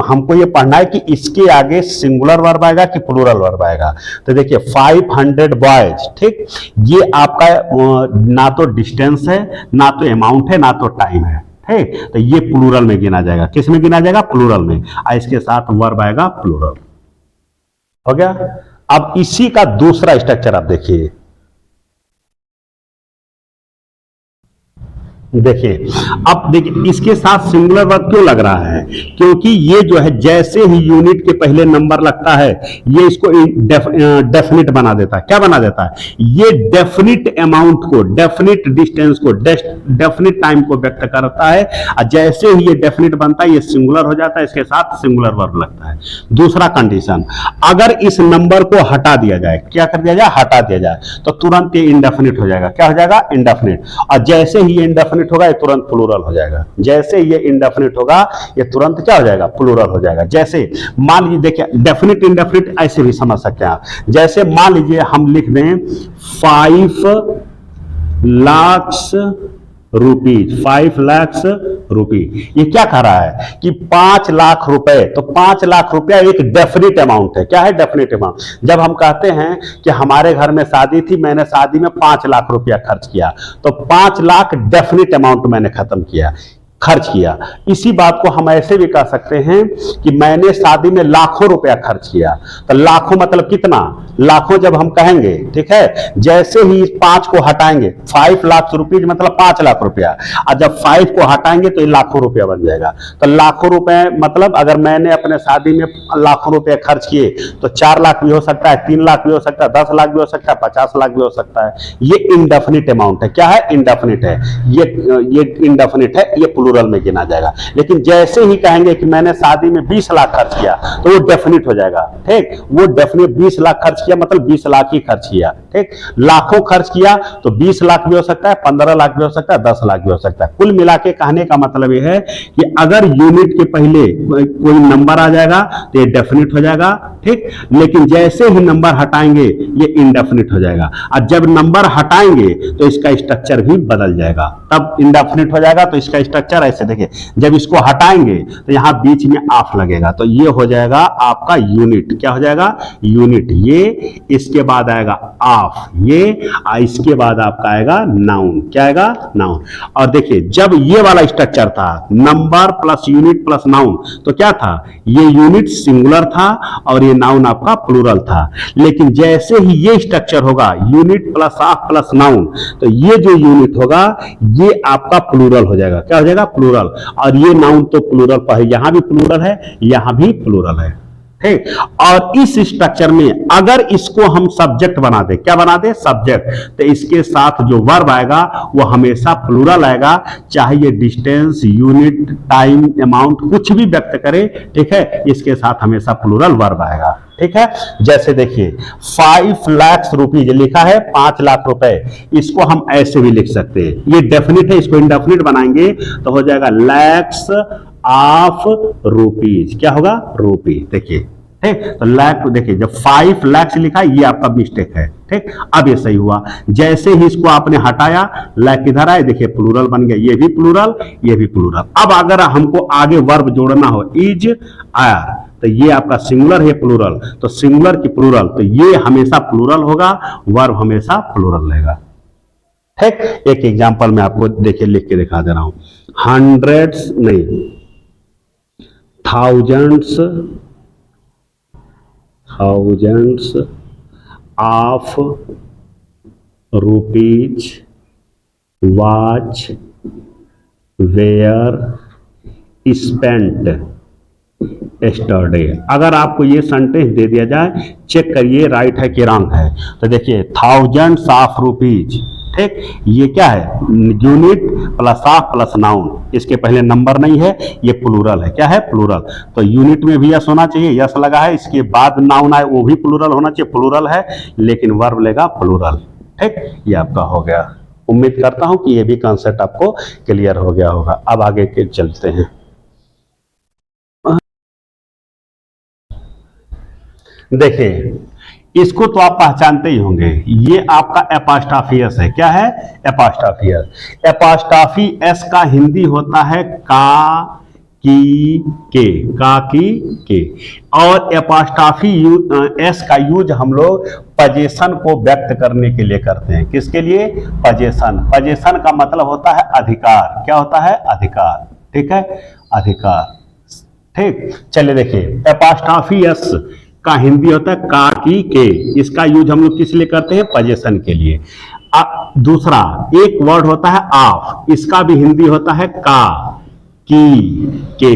[SPEAKER 2] हमको ये पढ़ना है कि इसके आगे सिंगुलर वर्ब आएगा कि प्लूरल वर्ब आएगा। तो देखिए 500 बॉयज, ठीक, ये आपका ना तो डिस्टेंस है, ना तो अमाउंट है, ना तो टाइम है। ठीक, तो ये प्लूरल में गिना जाएगा। किस में गिना जाएगा? प्लूरल में। और इसके साथ वर्ब आएगा प्लूरल। हो गया। अब इसी का दूसरा स्ट्रक्चर आप देखिए, अब देखिए इसके साथ सिंगुलर वर्ब क्यों लग रहा है? क्योंकि ये जो है जैसे ही यूनिट के पहले नंबर लगता है, ये इसको डेफिनिट बना देता है। क्या बना देता है? ये डेफिनिट अमाउंट को, डेफिनिट डिस्टेंस को, डेफिनिट टाइम को व्यक्त करता है। और जैसे ही ये डेफिनिट बनता है, ये सिंगुलर हो जाता है, इसके साथ सिंगुलर वर्ब लगता है। दूसरा कंडीशन, अगर इस नंबर को हटा दिया जाए, क्या कर दिया जाए? हटा दिया जाए, तो तुरंत ये इंडेफिनिट हो जाएगा। क्या हो जाएगा? इंडेफिनिट। और जैसे ही ये इंडेफिनिट होगा, ये तुरंत प्लूरल हो जाएगा। जैसे ये इंडेफिनिट होगा, ये तुरंत क्या हो जाएगा? प्लूरल हो जाएगा। जैसे मान लीजिए, देखिए डेफिनिट इंडेफिनिट ऐसे भी समझ सकते हैं आप। जैसे मान लीजिए हम लिख दें 5 लाख रुपीज, 5 लाख रुपी। ये क्या कह रहा है कि 5 लाख रुपए, तो 5 लाख रुपया एक डेफिनिट अमाउंट है। क्या है? Definite amount. जब हम कहते हैं कि हमारे घर में शादी थी, मैंने शादी में 5 लाख रुपया खर्च किया, तो 5 लाख डेफिनिट अमाउंट मैंने खर्च किया। इसी बात को हम ऐसे भी कह सकते हैं कि मैंने शादी में लाखों रुपया खर्च किया। तो लाखों मतलब कितना? लाखों जब हम कहेंगे, ठीक है, जैसे ही 5 को हटाएंगे, 5 लाख रुपीज मतलब 5 लाख रुपया, और जब 5 को हटाएंगे तो ये लाखों रुपया बन जाएगा। तो लाखों रुपए मतलब अगर मैंने अपने शादी में लाखों रुपए खर्च किए, तो 4 लाख भी हो सकता है, 3 लाख भी हो सकता है, 10 लाख भी हो सकता है, 50 लाख भी हो सकता है। ये इंडेफिनिट अमाउंट है। क्या है? इंडेफिनिट है। ये इंडेफिनिट है, ये प्लूरल में गिना जाएगा। लेकिन जैसे ही कहेंगे कि मैंने शादी में 20 लाख खर्च किया, तो वो डेफिनिट हो जाएगा। ठीक, वो डेफिनिट 20 लाख खर्च किया मतलब 20 लाख ही खर्च किया। ठीक, लाखों खर्च किया तो 20 लाख भी हो सकता है, 15 लाख भी हो सकता है, 10 लाख भी हो सकता है। कुल मिला के कहने का मतलब यह है कि अगर यूनिट के पहले कोई नंबर आ जाएगा तो ये डेफिनिट हो जाएगा। ठीक, लेकिन जैसे ही नंबर हटाएंगे ये इंडेफिनिट हो जाएगा। और जब नंबर हटाएंगे तो इसका स्ट्रक्चर भी बदल जाएगा। तब इंडेफिनिट हो जाएगा तो इसका स्ट्रक्चर ऐसे देखिए, जब इसको हटाएंगे तो यहां बीच में ऑफ लगेगा, तो ये हो जाएगा आपका यूनिट। क्या हो जाएगा? यूनिट। ये इसके बाद आएगा ऑफ, ये इसके बाद आपका आएगा नाउन। क्या आएगा? नाउन। और देखिए जब ये वाला स्ट्रक्चर था, number plus unit plus noun, तो क्या था? ये यूनिट सिंगुलर था और ये नाउन आपका प्लूरल था। लेकिन जैसे ही ये स्ट्रक्चर होगा, unit plus of plus noun, तो ये जो यूनिट होगा ये आपका प्लूरल हो जाएगा। क्या हो जाएगा? प्लूरल। और ये नाउन तो प्लूरल पर है, यहां भी प्लूरल है, यहां भी प्लूरल है। ठीक। और इस स्ट्रक्चर में अगर इसको हम सब्जेक्ट बना दे, क्या बना दे, सब्जेक्ट, तो इसके साथ जो वर्ब आएगा वो हमेशा प्लूरल आएगा, चाहे ये डिस्टेंस, यूनिट, टाइम, अमाउंट कुछ भी व्यक्त करे, ठीक है, इसके साथ हमेशा प्लूरल वर्ब आएगा, ठीक है। जैसे देखिए 5 लाख रुपीज लिखा है, 5 लाख रुपए, इसको हम ऐसे भी लिख सकते हैं, ये डेफिनिट है, इसको इंडेफिनिट बनाएंगे तो हो जाएगा लैक्स ऑफ रुपीज, क्या होगा, रुपी, देखिए, ठीक। तो लाख, देखिए जब 5 लाख लिखा है ये आपका मिस्टेक है, ठीक। अब ये सही हुआ, जैसे ही इसको आपने हटाया लाख इधर आए, देखिए प्लूरल बन गया, ये भी प्लूरल, ये भी प्लूरल। अब अगर हमको आगे वर्ब जोड़ना हो, इज आयर, तो ये आपका सिंगुलर है प्लूरल, तो सिंगुलर की प्लूरल, तो ये हमेशा प्लूरल होगा, वर्ब हमेशा प्लूरल रहेगा, ठीक। एक एग्जांपल मैं आपको देखिए लिख के दिखा दे रहा हूं, हंड्रेड्स नहीं, thousands of rupees was were spent yesterday. अगर आपको ये सेंटेंस दे दिया जाए, चेक करिए राइट है कि रॉन्ग है, तो देखिए थाउजेंड्स ऑफ रुपीज, ठीक, ये क्या है, unit plus of plus noun, इसके पहले नंबर नहीं है, ये प्लूरल है, क्या है, प्लूरल, तो यूनिट में भी यस होना चाहिए, यस लगा है, इसके बाद नाउन आए वो भी प्लूरल होना चाहिए, प्लूरल है, लेकिन वर्ब लेगा प्लूरल, ठीक। ये आपका हो गया, उम्मीद करता हूं कि ये भी कॉन्सेप्ट आपको क्लियर हो गया होगा। अब आगे के चलते हैं, देखिए इसको तो आप पहचानते ही होंगे, ये आपका एपोस्ट्रोफी है, क्या है, एपोस्ट्रोफी। एपोस्ट्रोफी एस का हिंदी होता है का की के, और एपोस्ट्रोफी एस का यूज हम लोग पोजीशन को व्यक्त करने के लिए करते हैं, किसके लिए, पोजीशन। पोजीशन का मतलब होता है अधिकार, क्या होता है, अधिकार, ठीक है, अधिकार, ठीक। चलिए देखिए एपोस्ट्रोफी एस का हिंदी होता है का की के, इसका यूज हम लोग किस लिए करते हैं, पोजीशन के लिए। दूसरा एक वर्ड होता है ऑफ, इसका भी हिंदी होता है का की के,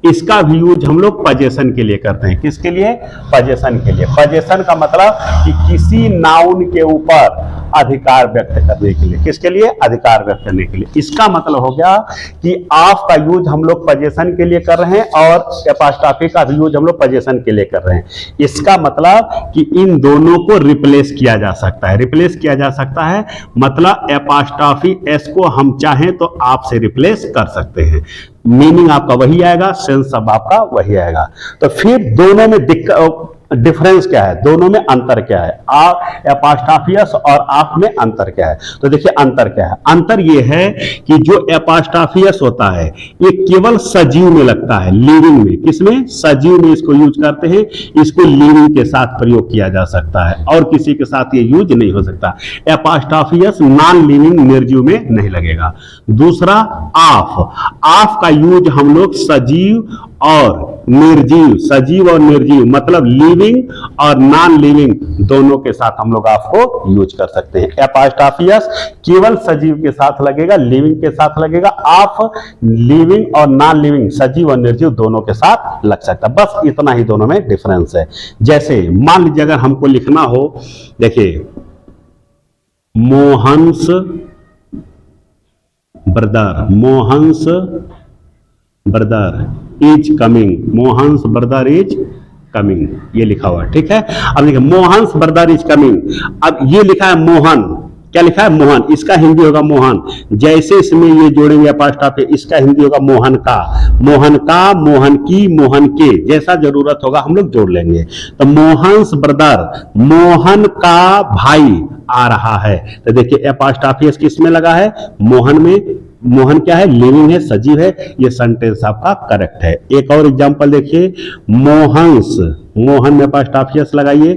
[SPEAKER 2] इसका भी यूज हम लोग पोजीशन के लिए करते हैं, किसके लिए, पोजीशन के लिए। पोजीशन का मतलब कि किसी नाउन के ऊपर अधिकार व्यक्त करने के लिए, किसके लिए, अधिकार व्यक्त करने के लिए। इसका मतलब हो गया कि ऑफ का यूज हम लोग पोजीशन के लिए कर रहे हैं और एपोस्ट्रोफी का भी यूज हम लोग पोजीशन के लिए कर रहे हैं। इसका मतलब कि इन दोनों को रिप्लेस किया जा सकता है, रिप्लेस किया जा सकता है, मतलब एपोस्ट्रोफी एस को हम चाहें तो आप से रिप्लेस कर सकते हैं, मीनिंग आपका वही आएगा, सेंस सब आपका वही आएगा। तो फिर दोनों में डिफरेंस क्या है, दोनों में अंतर क्या है, एपोस्ट्रोफियस और आप में अंतर क्या है। तो देखिए अंतर क्या है, अंतर ये है कि जो एपोस्ट्रोफियस होता है ये केवल सजीव में लगता है, लिविंग में, किसमें, सजीव में इसको यूज करते हैं, इसको लिविंग के साथ प्रयोग किया जा सकता है और किसी के साथ ये यूज नहीं हो सकता। एपोस्ट्रोफियस नॉन लिविंग निर्जीव में नहीं लगेगा। दूसरा ऑफ का यूज हम लोग सजीव और निर्जीव, सजीव और निर्जीव मतलब लिविंग और नॉन लिविंग दोनों के साथ हम लोग आपको यूज कर सकते हैं। एपोस्ट्रोफियस केवल सजीव के साथ लगेगा, लिविंग के साथ लगेगा, ऑफ लिविंग और नॉन लिविंग, सजीव और निर्जीव दोनों के साथ लग सकता है। बस इतना ही दोनों में डिफरेंस है। जैसे मान लीजिए अगर हमको लिखना हो, देखिए Mohan's brother, Mohan's brother is coming, Mohan's brother is coming, ये लिखा हुआ है, ठीक है। अब देखिए मोहन्स ब्रदर इज कमिंग, अब ये लिखा है मोहन, क्या लिखा है, मोहन, इसका हिंदी होगा मोहन। जैसे इसमें ये जोड़ेंगे एपोस्ट्रोफी, इसका हिंदी होगा मोहन का, मोहन का, मोहन की, मोहन के, जैसा जरूरत होगा हम लोग जोड़ लेंगे। तो मोहन्स ब्रदर, मोहन का भाई आ रहा है, तो देखिए एपोस्ट्रोफी किस में लगा है, मोहन में। मोहन क्या है, लिविंग है, सजीव है, ये सेंटेंस आपका करेक्ट है। एक और एग्जांपल देखिए, मोहन्स, मोहन में एपोस्ट्रोफी लगाइए,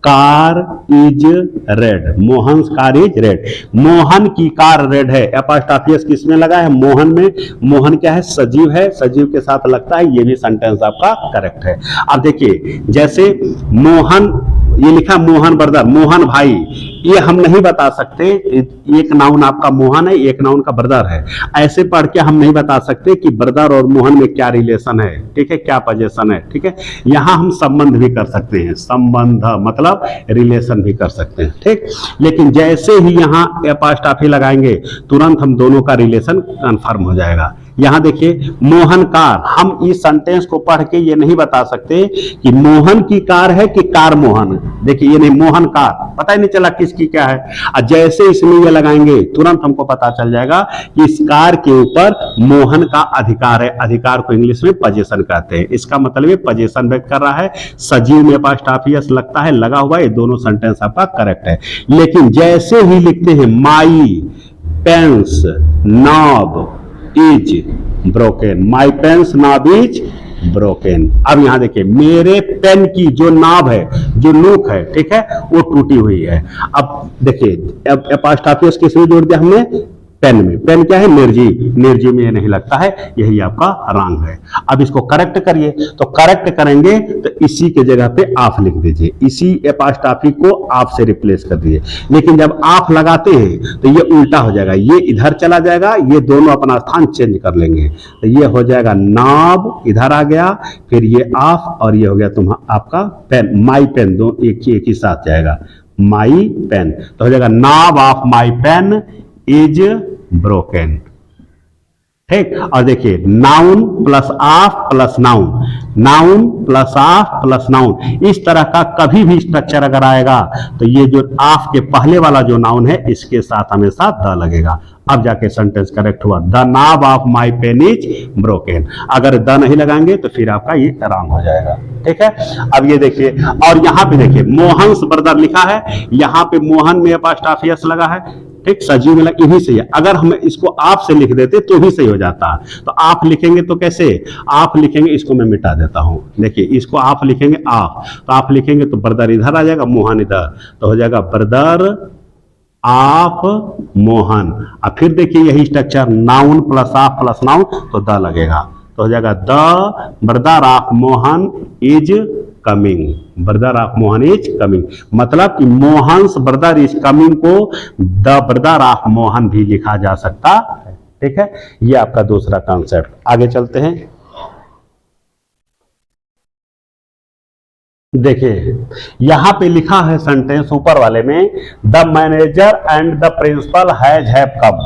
[SPEAKER 2] car is red, Mohan's car is red, Mohan की कार रेड है, एपोस्ट्रोफी किस में लगा है, मोहन में। मोहन क्या है, सजीव है, सजीव के साथ लगता है, ये भी सेंटेंस आपका करेक्ट है। अब देखिए जैसे मोहन ये लिखा मोहन ब्रदर, मोहन भाई, ये हम नहीं बता सकते। एक नाउन आपका मोहन है, एक नाउन का ब्रदर है। ऐसे पढ़ के हम नहीं बता सकते कि ब्रदर और मोहन में क्या रिलेशन है, ठीक है, क्या पोजीशन है, ठीक है। यहां हम संबंध भी कर सकते हैं, संबंध मतलब रिलेशन भी कर सकते हैं, ठीक। लेकिन जैसे ही यहां एपॉस्ट्रोफी लगाएंगे तुरंत हम दोनों का रिलेशन कंफर्म हो जाएगा। यहां देखिए मोहन कार, हम इस सेंटेंस को पढ़ के ये नहीं बता सकते कि मोहन की कार है कि कार मोहन। देखिए ये नहीं, मोहन कार, पता ही नहीं चला किसकी क्या है। और जैसे इसमें ये लगाएंगे तुरंत हमको पता चल जाएगा कि इस कार के ऊपर मोहन का अधिकार है। अधिकार को इंग्लिश में पोजीशन कहते हैं। इसका मतलब ये पोजीशन व्यक्त कर रहा है। सजीव में एपॉस्ट्रोफी एस लगता है, लगा हुआ, ये दोनों सेंटेंस आपका करेक्ट है। लेकिन जैसे ही लिखते हैं my pen's knob is broken, my pen's knob is broken. अब यहां देखिए मेरे पेन की जो नाभ है, जो नोक है, ठीक है, वो टूटी हुई है। अब देखिए एपॉस्ट्रोफी एस किसमें जोड़ दिया हमने, पेन में। पेन क्या है, निर्जीव, निर्जीव में ये नहीं लगता है, यही आपका रॉन्ग है। अब इसको करेक्ट करिए, तो करेक्ट करेंगे तो इसी के जगह पे आप लिख दीजिए, इसी एपॉस्ट्रोफी को आप से रिप्लेस कर दीजिए। लेकिन जब आप लगाते हैं तो ये उल्टा हो जाएगा, ये इधर चला जाएगा, ये दोनों अपना स्थान चेंज कर लेंगे। तो ये हो जाएगा नाब इधर आ गया, फिर ये ऑफ, और ये हो गया आपका पेन, माई पेन, दो एक ही साथ जाएगा, माई पेन। तो हो जाएगा knob of my pen is broken, ठीक। और देखिए noun plus of plus noun, noun plus of plus noun, इस तरह का कभी भी स्ट्रक्चर अगर आएगा तो ये जो ऑफ के पहले वाला जो नाउन है इसके साथ हमेशा द लगेगा। अब जाके सेंटेंस करेक्ट हुआ, the knob of my pen is broken. अगर द नहीं लगाएंगे तो फिर आपका ये रॉन्ग हो जाएगा, ठीक है। अब ये देखिए, और यहां पे देखिए मोहन्स ब्रदर लिखा है, यहां पे मोहन में एपॉस्ट्रोफी एस लगा है, ठीक, सजीव में लगा, यही सही है। अगर हम इसको आप से लिख देते तो भी सही हो जाता। तो आप लिखेंगे तो कैसे, आप लिखेंगे, इसको मैं मिटा देता हूं, देखिए इसको आप लिखेंगे आप, तो आप लिखेंगे तो ब्रदर इधर आ जाएगा, मोहन इधर, तो हो जाएगा ब्रदर आप मोहन। अब फिर देखिए यही structure, noun plus of plus noun, तो द लगेगा, तो हो जाएगा the brother of Mohan is coming, brother of Mohan is coming. मतलब कि मोहन्स ब्रदर इज कमिंग को द ब्रदर ऑफ मोहन भी लिखा जा सकता है, ठीक है। ये आपका दूसरा कॉन्सेप्ट। आगे चलते हैं, देखिए यहां पे लिखा है सेंटेंस ऊपर वाले में, the manager and the principal have come,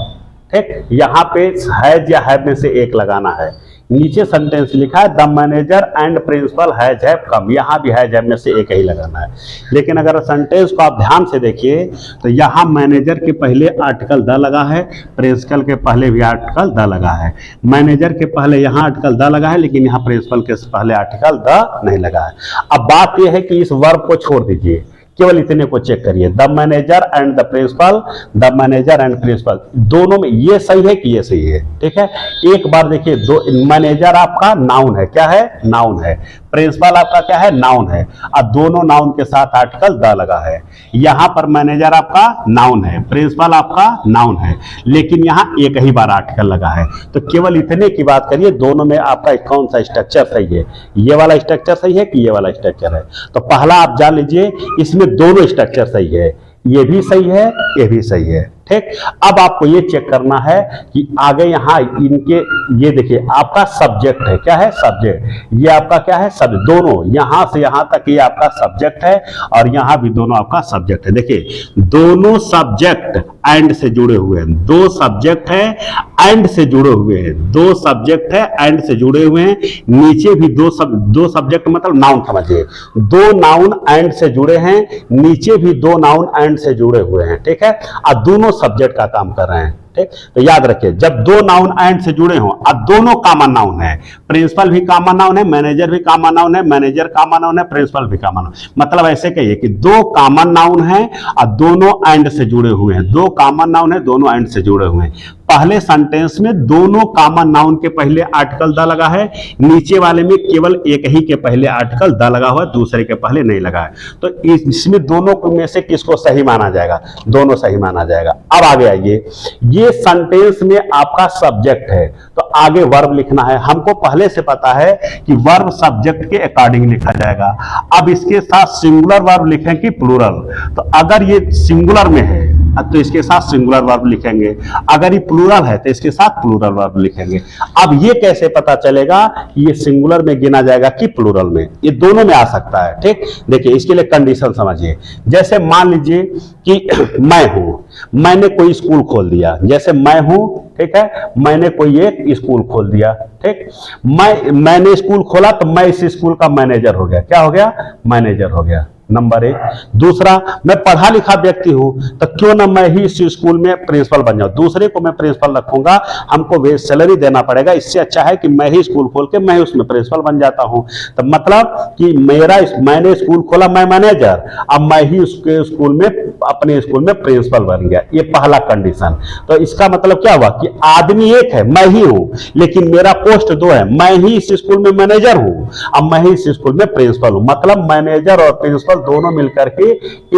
[SPEAKER 2] ठीक। यहां पे हैज या हैव में से एक लगाना है। नीचे सेंटेंस लिखा है the manager and principal have come, यहां भी हैव में से एक ही लगाना है। लेकिन अगर सेंटेंस को आप ध्यान से देखिए तो यहां मैनेजर के पहले आर्टिकल द लगा है, प्रिंसिपल के पहले भी आर्टिकल द लगा है। मैनेजर के पहले यहां आर्टिकल द लगा है, लेकिन यहां प्रिंसिपल के पहले आर्टिकल द नहीं लगा है। अब बात यह है कि इस वर्ब को छोड़ दीजिए, केवल इतने को चेक करिए, the manager and the principal, the manager and principal, दोनों में ये सही है कि ये सही है, ठीक है। एक बार देखिए, दो मैनेजर आपका नाउन है, क्या है, नाउन है। प्रिंसिपल आपका क्या है, नाउन है। अब दोनों नाउन के साथ आर्टिकल द लगा है। यहां पर मैनेजर आपका नाउन है, प्रिंसिपल आपका नाउन है, लेकिन यहां एक ही बार आर्टिकल लगा है। तो केवल इतने की बात करिए, दोनों में आपका कौन सा स्ट्रक्चर सही है, ये वाला स्ट्रक्चर सही है कि ये वाला स्ट्रक्चर है। तो पहला आप जान लीजिए, इसमें दोनों स्ट्रक्चर सही है, ये भी सही है, ये भी सही है, ठीक। अब आपको ये चेक करना है कि आगे यहां इनके, ये देखिए आपका सब्जेक्ट है, क्या है, सब्जेक्ट, ये आपका क्या है, सब दोनों यहां से यहां तक ये आपका सब्जेक्ट है, और यहां भी दोनों आपका सब्जेक्ट है। देखिए दोनों सब्जेक्ट एंड से जुड़े हुए हैं, दो सब्जेक्ट है एंड से जुड़े हुए हैं, दो सब्जेक्ट है एंड से जुड़े हुए हैं। नीचे भी दो सब्जेक्ट मतलब नाउन समझिए, दो नाउन एंड से जुड़े हैं, नीचे भी दो नाउन एंड से जुड़े हुए हैं, ठीक है। और दोनों सब्जेक्ट का काम कर रहे हैं, ठीक। तो याद रखिए, जब दो नाउन एंड से जुड़े हों, अब दोनों कॉमन नाउन है, प्रिंसिपल भी कॉमन नाउन है, मैनेजर भी कॉमन नाउन है, मैनेजर कॉमन नाउन है, प्रिंसिपल भी कॉमन नाउन, मतलब ऐसे कहिए कि दो कॉमन नाउन है और दोनों एंड से जुड़े हुए हैं, दो कॉमन नाउन है, दोनों एंड से जुड़े हुए हैं। पहले सेंटेंस में दोनों कॉमन नाउन के पहले आर्टिकल द लगा है, नीचे वाले में केवल एक ही के पहले आर्टिकल द लगा हुआ है, दूसरे के पहले नहीं लगा है। तो इसमें दोनों में से किसको सही माना जाएगा, दोनों सही माना जाएगा। अब आगे आइए, ये ये सेंटेंस में आपका सब्जेक्ट है, तो आगे वर्ब लिखना है। हमको पहले से पता है कि वर्ब सब्जेक्ट के अकॉर्डिंग लिखा जाएगा। अब इसके साथ सिंगुलर वर्ब लिखें कि प्लूरल, तो अगर ये सिंगुलर में है तो इसके साथ सिंगुलर वर्ब लिखेंगे, अगर ये प्लूरल है तो इसके साथ प्लूरल वर्ब लिखेंगे। अब ये कैसे पता चलेगा कि ये सिंगुलर में गिना जाएगा कि प्लूरल में? ये दोनों में आ सकता है। ठीक, देखिए इसके लिए कंडीशन समझिए। जैसे मान लीजिए कि मैं हूं, मैंने कोई स्कूल खोल दिया। जैसे मैं हूं, ठीक है, मैंने कोई एक स्कूल खोल दिया। ठीक, मैंने स्कूल खोला तो मैं इस स्कूल का मैनेजर हो गया। क्या हो गया? मैनेजर हो गया, नंबर एक। दूसरा, मैं पढ़ा लिखा व्यक्ति हूं तो क्यों ना मैं ही इस स्कूल में प्रिंसिपल बन जाऊं, दूसरे को मैं प्रिंसिपल रखूंगा, हमको वेज सैलरी देना पड़ेगा, इससे अच्छा है कि मैं ही स्कूल खोल के मैं ही उसमें प्रिंसिपल बन जाता हूं। तो मतलब कि मैंने स्कूल खोला, मैं मैनेजर, अब मैं ही उसके स्कूल में, अपने स्कूल में प्रिंसिपल बन गया। ये पहला कंडीशन। तो इसका मतलब क्या हुआ कि आदमी एक है, मैं ही हूं, लेकिन मेरा पोस्ट दो है। मैं ही इस स्कूल में मैनेजर हूं, अब मैं ही इस स्कूल में प्रिंसिपल हूं। मतलब मैनेजर और प्रिंसिपल दोनों मिलकर के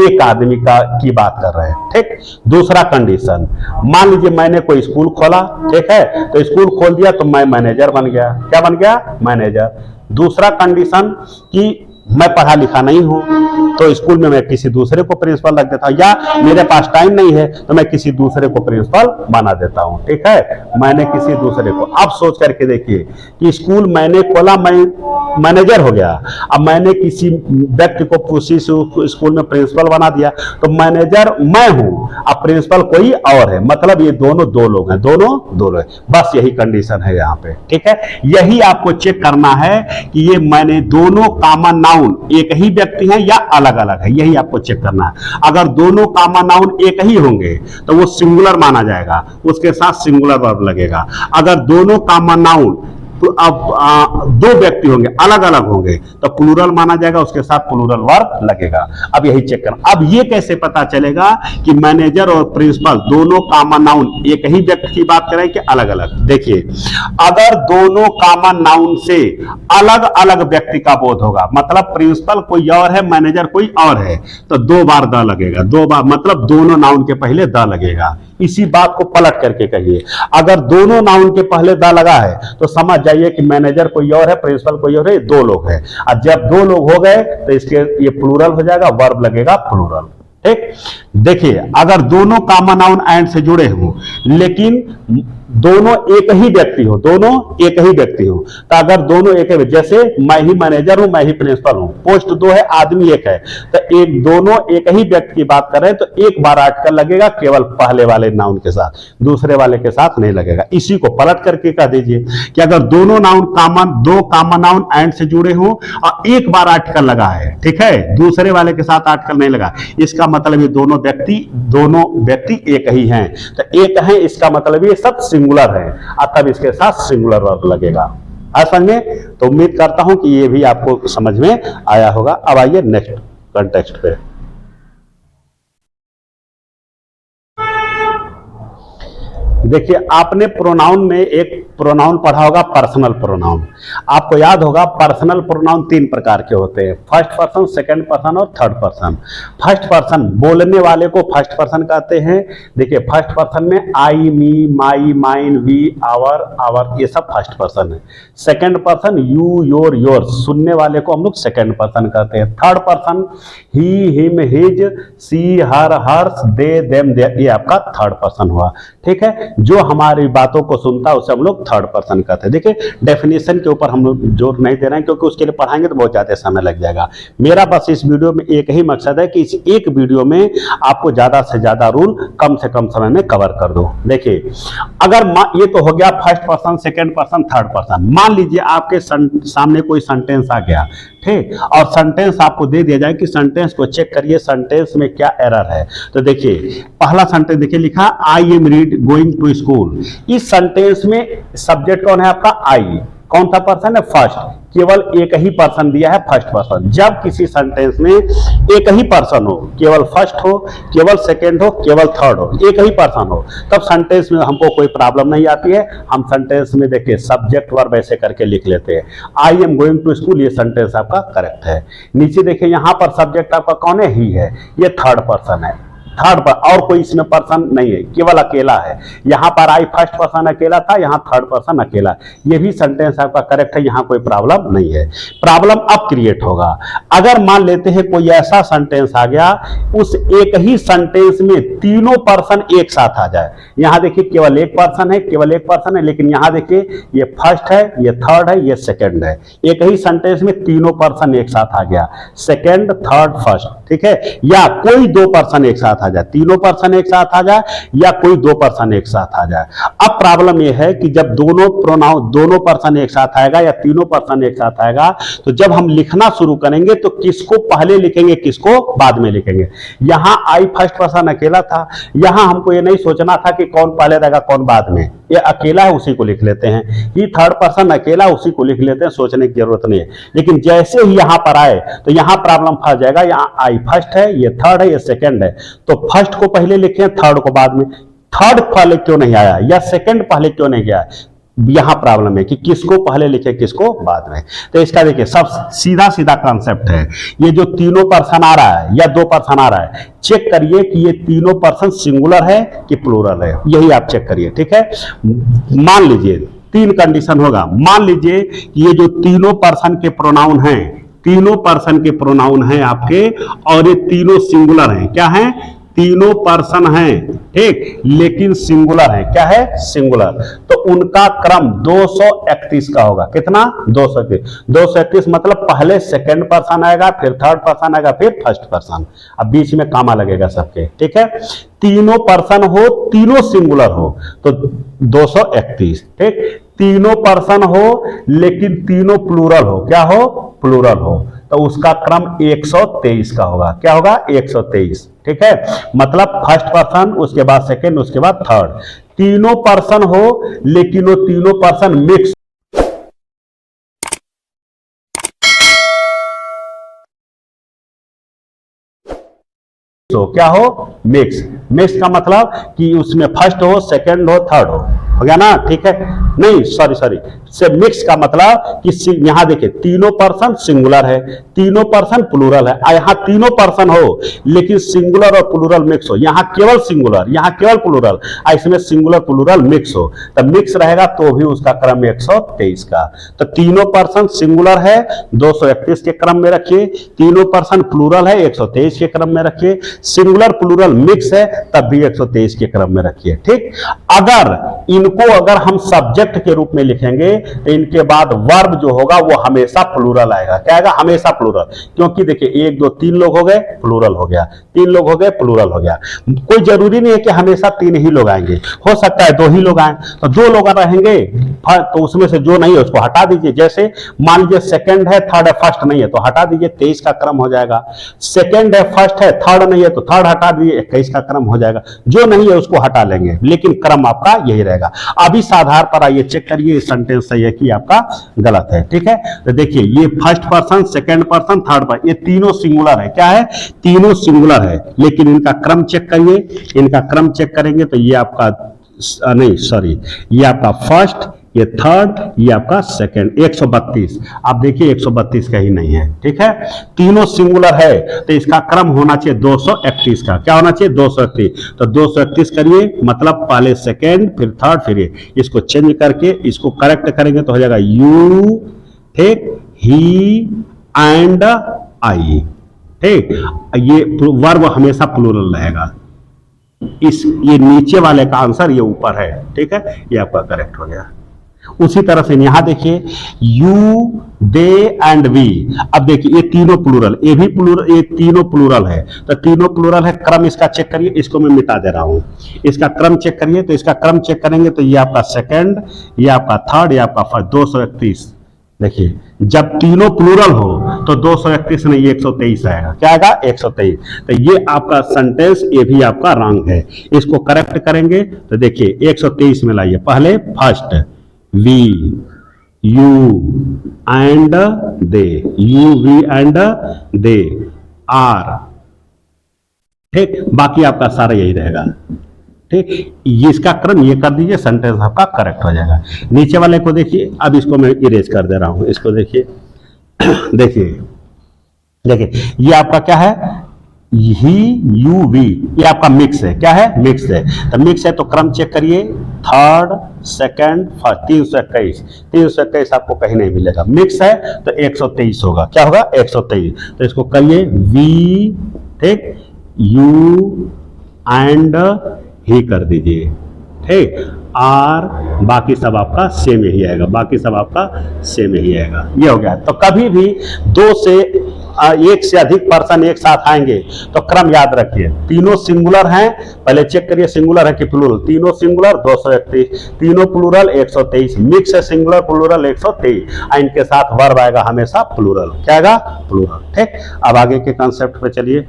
[SPEAKER 2] एक आदमी की बात कर रहे हैं। ठीक, दूसरा कंडीशन, मान लीजिए मैंने कोई स्कूल खोला, ठीक है, तो स्कूल खोल दिया तो मैं मैनेजर बन गया। क्या बन गया? मैनेजर। दूसरा कंडीशन कि मैं पढ़ा लिखा नहीं हूं तो स्कूल में मैं किसी दूसरे को प्रिंसिपल रख देता हूं, या मेरे पास टाइम नहीं है तो मैं किसी दूसरे को प्रिंसिपल बना देता हूं। ठीक है, मैंने किसी दूसरे को। अब सोच करके देखिए कि स्कूल मैंने खोला, मैं मैनेजर हो गया, अब मैंने किसी व्यक्ति को किसी स्कूल में प्रिंसिपल बना दिया, तो मैनेजर मैं हूं, अब प्रिंसिपल कोई और है। मतलब ये दोनों दो लोग हैं, दोनों दो लोग। बस यही कंडीशन है यहाँ पे। ठीक है, यही आपको चेक करना है कि ये मैंने दोनों कॉमन नाउन एक ही व्यक्ति है या अलग अलग है, यही आपको चेक करना है। अगर दोनों कॉमन नाउन एक ही होंगे तो वो सिंगुलर माना जाएगा, उसके साथ सिंगुलर वर्ब लगेगा। अगर दोनों कॉमन नाउन तो अब दो व्यक्ति होंगे, अलग अलग होंगे, तो प्लूरल माना जाएगा, उसके साथ प्लूरल वर्ब लगेगा। अब यही चेक करना। अब ये कैसे पता चलेगा कि मैनेजर और प्रिंसिपल दोनों कॉमन नाउन एक ही व्यक्ति की बात करें कि अलग अलग? देखिए, अगर दोनों कॉमन नाउन से अलग अलग व्यक्ति का बोध होगा, मतलब प्रिंसिपल कोई और है, मैनेजर कोई और है, तो दो बार द लगेगा। दो बार मतलब दोनों नाउन के पहले द लगेगा। इसी बात को पलट करके कहिए, अगर दोनों नाउन के पहले द लगा है तो समझ जाइए कि मैनेजर कोई और है, प्रिंसिपल कोई और है, दो लोग हैं। और जब दो लोग हो गए तो इसके ये प्लूरल हो जाएगा, वर्ब लगेगा प्लूरल। ठीक, देखिए अगर दोनों कॉमन नाउन एंड से जुड़े हों लेकिन दोनों एक ही व्यक्ति हो, दोनों एक ही व्यक्ति हो, तो अगर दोनों एक ही, जैसे मैं ही मैनेजर हूं, मैं ही प्रिंसिपल हूं, पोस्ट दो है, आदमी एक है, तो एक दोनों एक ही व्यक्ति की बात कर रहे हैं तो एक बार आर्टिकल लगेगा केवल पहले वाले नाउन के साथ, दूसरे वाले के साथ नहीं लगेगा। इसी को पलट करके कह दीजिए कि अगर दोनों नाउन दो कॉमन नाउन एंड से जुड़े हों और एक बार आर्टिकल लगा है, ठीक है, दूसरे वाले के साथ आर्टिकल नहीं लगा, इसका मतलब ये दोनों व्यक्ति एक ही हैं। तो एक है इसका मतलब ये सब सिंगुलर है, तब इसके साथ सिंगुलर वर्ब लगेगा। आज समझ में? तो उम्मीद करता हूं कि ये भी आपको समझ में आया होगा। अब आइए नेक्स्ट कॉन्टेक्स्ट पे। देखिए, आपने प्रोनाउन में एक प्रोनाउन पढ़ा होगा, पर्सनल प्रोनाउन। आपको याद होगा पर्सनल प्रोनाउन तीन प्रकार के होते हैं, फर्स्ट पर्सन, सेकंड पर्सन और थर्ड पर्सन। फर्स्ट पर्सन बोलने वाले को फर्स्ट पर्सन कहते हैं। देखिए, फर्स्ट पर्सन में I, me, my, mine, we, our ये सब फर्स्ट पर्सन है। Second person you, your, yours, सुनने वाले को हम लोग सेकंड पर्सन कहते हैं। Third person he, him, his, she, her, hers, they, them, their, ये आपका थर्ड पर्सन हुआ। ठीक है, जो हमारी बातों को सुनता है उसे हम लोग थर्ड पर्सन कहते हैं। देखिए, डेफिनेशन के ऊपर हम लोग जोर नहीं दे रहे हैं क्योंकि उसके लिए पढ़ाएंगे तो बहुत ज्यादा समय लग जाएगा। मेरा बस इस वीडियो में एक ही मकसद है कि इस एक वीडियो में आपको ज्यादा से ज्यादा रूल कम से कम समय में कवर कर दो। देखिए, अगर ये तो हो गया first person, second person, third person. मान लीजिए आपके सामने कोई सेंटेंस आ गया, ठीक, और सेंटेंस आपको दे दिया जाए कि सेंटेंस को चेक करिए, सेंटेंस में क्या एरर है। तो देखिए, पहला सेंटेंस देखिए, लिखा I am going to school. इस सेंटेंस में सब्जेक्ट कौन है आपका? आई। कौन सा पर्सन है? फर्स्ट। केवल एक ही पर्सन दिया है, फर्स्ट पर्सन। जब किसी सेंटेंस में एक ही पर्सन हो, केवल फर्स्ट हो, केवल सेकंड हो, केवल थर्ड हो, एक ही पर्सन हो, तब सेंटेंस में हमको कोई प्रॉब्लम नहीं आती है। हम सेंटेंस में देखिए सब्जेक्ट वर्ब ऐसे करके लिख लेते हैं। I am going to school, ये सेंटेंस आपका करेक्ट है। नीचे देखिए, यहां पर सब्जेक्ट आपका कौन है? ही है, ये थर्ड पर्सन है। थर्ड पर और कोई इसमें पर्सन नहीं है, केवल अकेला है। यहां पर आई फर्स्ट पर्सन अकेला था, यहां थर्ड पर्सन अकेला। ये भी सेंटेंस आपका करेक्ट है, यहां कोई प्रॉब्लम नहीं है। प्रॉब्लम अब क्रिएट होगा अगर मान लेते हैं कोई ऐसा सेंटेंस आ गया, उस एक ही सेंटेंस में तीनों पर्सन एक साथ आ जाए। यहां देखिए केवल एक पर्सन है, केवल एक पर्सन है, लेकिन यहां देखिए ये फर्स्ट है, ये थर्ड है, ये सेकंड है। एक ही सेंटेंस में तीनों पर्सन एक साथ आ गया, सेकंड थर्ड फर्स्ट, ठीक है। या कोई दो पर्सन एक साथ आ जाए, तीनों पर्सन एक साथ आ जाए या कोई दो पर्सन एक साथ आ जाए। अब प्रॉब्लम यह है कि जब दोनों प्रोनाउन दोनों पर्सन एक साथ आएगा या तीनों पर्सन एक साथ आएगा, तो जब हम लिखना शुरू करेंगे तो किसको पहले लिखेंगे, किसको बाद में लिखेंगे। यहां आई फर्स्ट पर्सन अकेला था, यहां हमको ये नहीं सोचना था कि कौन पहले रहेगा कौन बाद में। ये अकेला है उसी को लिख लेते हैं, ये थर्ड पर्सन अकेला उसी को लिख लेते हैं, सोचने की जरूरत नहीं है। लेकिन जैसे ही यहां पर आए तो यहां प्रॉब्लम फंस जाएगा। यहां आई फर्स्ट है, ये थर्ड है, ये सेकंड है, तो फर्स्ट को पहले लिखें, थर्ड को बाद में। थर्ड पहले क्यों नहीं आया या सेकंड पहले क्यों नहीं गया, यहां प्रॉब्लम है कि किसको पहले लिखे किसको बाद में। तो इसका देखिए सब सीधा सीधा कॉन्सेप्ट है। ये जो तीनों पर्सन आ रहा है या दो पर्सन आ रहा है, चेक करिए कि ये तीनों पर्सन सिंगुलर है कि प्लूरल है, यही आप चेक करिए, ठीक है। मान लीजिए तीन कंडीशन होगा। मान लीजिए कि ये जो तीनों पर्सन के प्रोनाउन हैं, तीनों पर्सन के प्रोनाउन हैं आपके, और ये तीनों सिंगुलर हैं। क्या हैं, तीनों पर्सन हैं, ठीक, लेकिन सिंगुलर है। क्या है, सिंगुलर। तो उनका क्रम 231 का होगा। कितना, 231। 231 मतलब पहले सेकंड पर्सन आएगा, फिर थर्ड पर्सन आएगा, फिर फर्स्ट पर्सन, अब बीच में कामा लगेगा सबके, ठीक है। तीनों पर्सन हो, तीनों सिंगुलर हो तो 231, ठीक। तीनों पर्सन हो लेकिन तीनों प्लूरल हो, क्या हो, प्लूरल हो, तो उसका क्रम 123 का होगा। क्या होगा, 123, ठीक है। मतलब फर्स्ट पर्सन, उसके बाद सेकंड, उसके बाद थर्ड। तीनों पर्सन हो लेकिन वो तीनों पर्सन मिक्स, तो क्या हो, मिक्स। मिक्स का मतलब कि उसमें फर्स्ट हो, सेकंड हो, थर्ड हो गया ना, ठीक है। नहीं सॉरी से मिक्स का मतलब कि यहां देखिए तीनों पर्सन सिंगुलर है, तीनों पर्सन प्लूरल है। यहां तीनों पर्सन हो लेकिन सिंगुलर और प्लूरल मिक्स हो, यहां केवल सिंगुलर, यहां केवल प्लूरल, इसमें सिंगुलर प्लूरल मिक्स हो, तब मिक्स रहेगा तो भी उसका क्रम 123 का। तो तीनों पर्सन सिंगुलर है 231 के क्रम में रखिए, तीनों पर्सन प्लूरल है 123 के क्रम में रखिए, सिंगुलर प्लूरल मिक्स है तब भी 123 के क्रम में रखिए, ठीक। अगर हम सब्जेक्ट के रूप में लिखेंगे तो इनके बाद वर्ब जो होगा वो हमेशा प्लूरल आएगा। क्या आएगा, हमेशा प्लूरल, क्योंकि देखिए 1 2 3 लोग हो गए, प्लूरल हो गया, 3 लोग हो गए, प्लूरल हो गया। कोई जरूरी नहीं है कि हमेशा 3 ही लोग आएंगे, हो सकता है 2 ही लोग आए, तो 2 लोग रहेंगे तो उसमें से जो नहीं है उसको हटा दीजिए। जैसे मान लीजिए सेकंड है, थर्ड है, फर्स्ट नहीं है तो हटा दीजिए, 23 का क्रम हो जाएगा। सेकंड है, फर्स्ट है, थर्ड नहीं है तो थर्ड हटा दीजिए, 21 का क्रम हो जाएगा। जो नहीं है उसको हटा लेंगे, लेकिन क्रम आपका यही रहेगा। अभी इस आधार पर आइए चेक करिए सेंटेंस सही है कि आपका गलत है, ठीक है। तो देखिए ये first person, second person, third person, ये तीनों सिंगुलर है। क्या है, तीनों सिंगुलर है, लेकिन इनका क्रम चेक करिए, इनका क्रम चेक करेंगे तो ये आपका नहीं सॉरी, ये आपका फर्स्ट, ये थर्ड, ये आपका सेकंड। 132, आप देखिए 132 का ही नहीं है, ठीक है। तीनों सिंगुलर है तो इसका क्रम होना चाहिए 231 का। क्या होना चाहिए, 231। तो 231 करिए, मतलब पहले सेकंड, फिर थर्ड, फिर ये, इसको चेंज करके इसको करेक्ट करेंगे तो हो जाएगा यू, ठीक, ही एंड आई, ठीक। ये वर्ब हमेशा प्लूरल रहेगा। ये नीचे वाले का आंसर ये ऊपर है, ठीक है, ये आपका करेक्ट हो गया। उसी तरह से यहां देखिए यू, दे एंड वी। अब देखिए ये तीनों प्लूरल, ये भी प्लूरल, ये तीनों प्लूरल है, तो तीनों प्लूरल है। क्रम इसका चेक करिए, इसको मैं मिटा दे रहा हूं, इसका क्रम चेक करिए। तो इसका क्रम चेक करेंगे तो ये आपका सेकंड, ये आपका थर्ड, ये आपका फर्स्ट। 231 देखिए, जब तीनों प्लूरल हो तो 231 नहीं 123 आएगा। क्या आएगा, 123। तो ये आपका सेंटेंस ये भी आपका रॉन्ग है, इसको करेक्ट करेंगे तो देखिए 123 में लाइए। पहले first we, you and they, you we and they are, ठीक। बाकी आपका सारा यही रहेगा, ठीक। इसका क्रम ये कर दीजिए, सेंटेंस आपका करेक्ट हो जाएगा। नीचे वाले को देखिए, अब इसको मैं इरेज कर दे रहा हूं, इसको देखिए देखिए देखिए ये आपका क्या है, ही यू वी, ये आपका मिक्स है। क्या है? मिक्स है। तो मिक्स है तो क्रम चेक करिए, थर्ड, सेकंड, फर्स्ट, 321। 321 आपको कहीं नहीं मिलेगा। मिक्स है तो 123 होगा। क्या होगा? 123। तो इसको करिए वी, ठीक, यू एंड ही कर दीजिए, ठीक, आर, बाकी सब आपका सेम ही आएगा, बाकी सब आपका सेम ही आएगा। ये हो गया। तो कभी भी दो से एक से अधिक पर्सन एक साथ आएंगे तो क्रम याद रखिए। तीनों सिंगुलर हैं, पहले चेक करिए सिंगुलर है कि प्लूरल। तीनों सिंगुलर 231, तीनों प्लूरल 123, मिक्स है सिंगुलर प्लूरल 123। इनके साथ वर्ब आएगा हमेशा प्लूरल। क्या आएगा? प्लूरल। ठीक, अब आगे के कॉन्सेप्ट पे चलिए।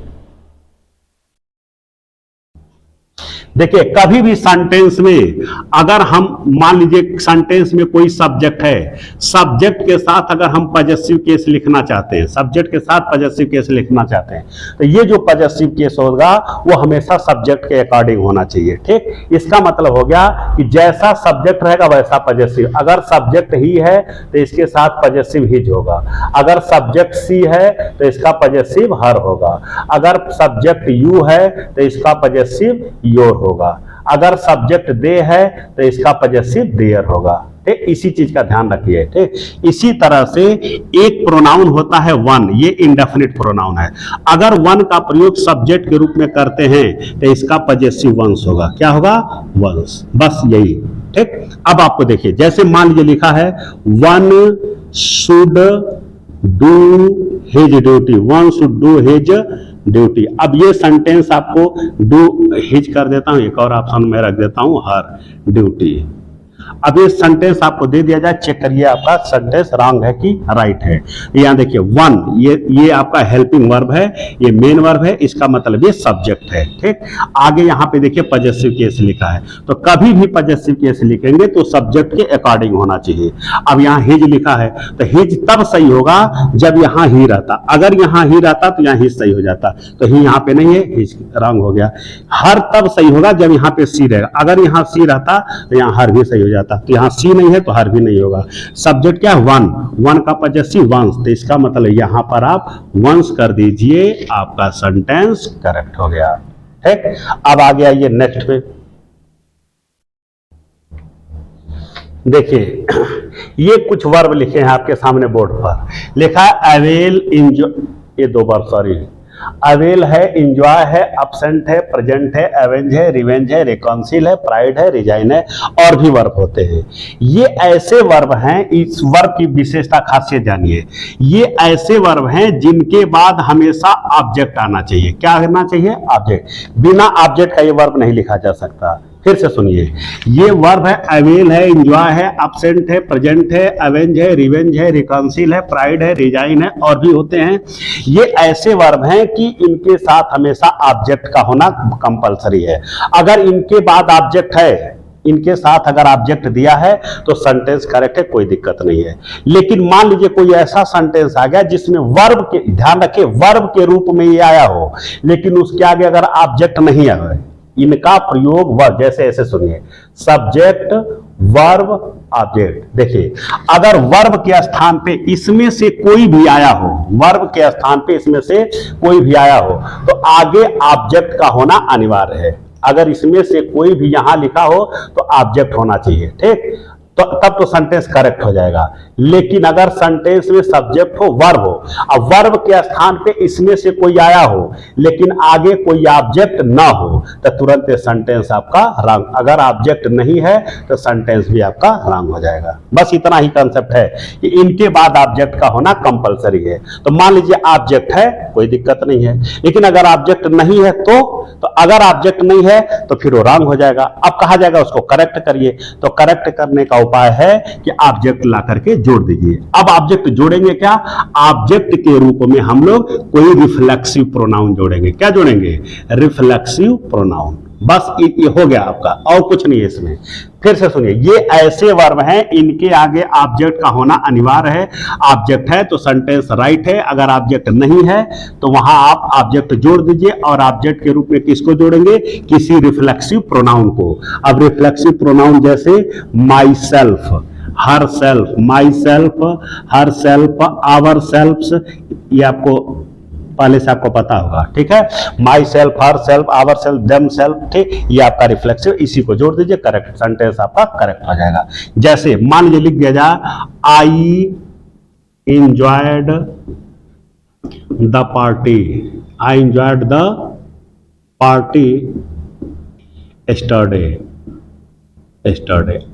[SPEAKER 2] देखिए, कभी भी सेंटेंस में अगर हम मान लीजिए सेंटेंस में कोई सब्जेक्ट है, सब्जेक्ट के साथ अगर हम पॉजेसिव केस लिखना चाहते हैं, सब्जेक्ट के साथ पॉजेसिव केस लिखना चाहते हैं, तो ये जो पॉजेसिव केस होगा वो हमेशा सब्जेक्ट के अकॉर्डिंग होना चाहिए। ठीक, इसका मतलब हो गया कि जैसा सब्जेक्ट रहेगा वैसा पॉजेसिव। अगर सब्जेक्ट ही है तो इसके साथ पॉजेसिव हिज होगा। अगर सब्जेक्ट सी है तो इसका पॉजेसिव हर होगा। अगर सब्जेक्ट यू है तो इसका पॉजेसिव योर होगा। अगर सब्जेक्ट दे है तो इसका पॉजेसिव देयर होगा। ठीक, इसी चीज का ध्यान रखिए। ठीक, इसी तरह से एक प्रोनाउन होता है वन, ये इंडेफिनिट प्रोनाउन है। अगर वन का प्रयोग सब्जेक्ट के रूप में करते हैं तो इसका पॉजेसिव वंस होगा। क्या होगा? वंस। बस यही। ठीक, अब आपको देखिए, जैसे मान लीजिए लिखा है one should do his duty, one should do his duty. अब ये सेंटेंस आपको डू हिज कर देता हूं, एक और ऑप्शन में रख देता हूं हर ड्यूटी। अब ये सेंटेंस आपको दे दिया जाए, चेक करिए आपका सेंटेंस रॉन्ग है कि राइट है। यहां देखिए वन, ये आपका हेल्पिंग वर्ब है, ये मेन वर्ब है, इसका मतलब ये सब्जेक्ट है। ठीक, आगे यहां पे देखिए पॉजेसिव केस लिखा है, तो कभी भी पॉजेसिव केस लिखेंगे तो सब्जेक्ट के अकॉर्डिंग होना चाहिए। अब यहां हिज लिखा है तो हिज तब सही होगा जब यहां ही रहता। अगर यहां ही रहता तो यहां हिज सही हो जाता, तो ही यहां पे नहीं है, हिज रॉन्ग हो गया। हर तब सही होगा जब यहां पे सी रहेगा। अगर यहां सी रहता तो यहां हर भी सही हो जाता, तो यहां सी नहीं है तो हर भी नहीं होगा। सब्जेक्ट क्या है? वन, वन का पॉजेसिव वंस, तो इसका मतलब यहां पर आप वंस कर दीजिए, आपका सेंटेंस करेक्ट हो गया। ठीक, अब आ गया ये नेक्स्ट पे। देखिए ये कुछ वर्ब लिखे हैं आपके सामने बोर्ड पर, लिखा है अवेल, इंजॉय, ये दो बार सॉरी, अवेल है, इंजॉय है, अपसेंट है, प्रेजेंट है, एवेंज है, रिवेंज है, रिकॉन्सिल है, प्राइड है, रिजाइन है, और भी वर्ब होते हैं। ये ऐसे वर्ब हैं, इस वर्ब की विशेषता खासियत जानिए, ये ऐसे वर्ब हैं जिनके बाद हमेशा ऑब्जेक्ट आना चाहिए। क्या आना चाहिए? ऑब्जेक्ट। बिना ऑब्जेक्ट का ये वर्ब नहीं लिखा जा सकता। फिर से सुनिए, ये वर्ब है अवेल है, इंजॉय है, अपसेंट है, प्रेजेंट है, एवेंज है, रिवेंज है, रिकॉन्सिल है, प्राइड है, रिजाइन है, और भी होते हैं। ये ऐसे वर्ब हैं कि इनके साथ हमेशा ऑब्जेक्ट का होना कंपलसरी है। अगर इनके बाद ऑब्जेक्ट है, इनके साथ अगर ऑब्जेक्ट दिया है तो सेंटेंस करेक्ट है, कोई दिक्कत नहीं है। लेकिन मान लीजिए कोई ऐसा सेंटेंस आ गया जिसमें वर्ब के, ध्यान रखिए, वर्ब के रूप में ये आया हो लेकिन उसके आगे अगर ऑब्जेक्ट नहीं आया, इनका प्रयोग वर्ब, जैसे ऐसे सुनिए, सब्जेक्ट, वर्ब, ऑब्जेक्ट। देखिए, अगर वर्ब के स्थान पे इसमें से कोई भी आया हो, वर्ब के स्थान पे इसमें से कोई भी आया हो तो आगे ऑब्जेक्ट का होना अनिवार्य है। अगर इसमें से कोई भी यहां लिखा हो तो ऑब्जेक्ट होना चाहिए। ठीक, तो तब तो सेंटेंस करेक्ट हो जाएगा। लेकिन अगर सेंटेंस में सब्जेक्ट हो, वर्ब हो, अब वर्ब के स्थान पे इसमें से कोई आया हो लेकिन आगे कोई ऑब्जेक्ट ना हो तो तुरंत सेंटेंस आपका रॉन्ग। अगर ऑब्जेक्ट नहीं है तो सेंटेंस भी आपका रॉन्ग हो जाएगा। बस इतना ही कंसेप्ट है कि इनके बाद ऑब्जेक्ट का होना कंपलसरी है। तो मान लीजिए ऑब्जेक्ट है, कोई दिक्कत नहीं है, लेकिन अगर ऑब्जेक्ट नहीं है तो अगर ऑब्जेक्ट नहीं है तो फिर वो रॉन्ग हो जाएगा। अब कहा जाएगा उसको करेक्ट करिए, तो करेक्ट करने का उपाय है कि ऑब्जेक्ट ला करके जोड़ दीजिए। अब ऑब्जेक्ट जोड़ेंगे क्या? ऑब्जेक्ट के रूप में हम लोग कोई रिफ्लेक्सिव प्रोनाउन जोड़ेंगे। क्या जोड़ेंगे? Reflexive pronoun. बस ये हो गया आपका, और कुछ नहीं है इसमें। फिर से सुनिए, ये ऐसे वर्ब हैं इनके आगे ऑब्जेक्ट का होना अनिवार्य है। ऑब्जेक्ट है तो सेंटेंस राइट है, अगर ऑब्जेक्ट नहीं है तो वहां आप ऑब्जेक्ट जोड़ दीजिए। और ऑब्जेक्ट के रूप में किसको जोड़ेंगे? किसी रिफ्लेक्सिव प्रोनाउन को। अब रिफ्लेक्सिव प्रोनाउन जैसे myself, herself, myself, herself, ourselves, ये आपको पहले से आपको पता होगा, ठीक है। Myself, herself, ourself, themself, ठीक, ये आपका रिफ्लेक्सिव, इसी को जोड़ दीजिए, करेक्ट सेंटेंस आपका करेक्ट हो जाएगा। जैसे मान लीजिए लिख दिया जाए I enjoyed the party, I enjoyed the party yesterday.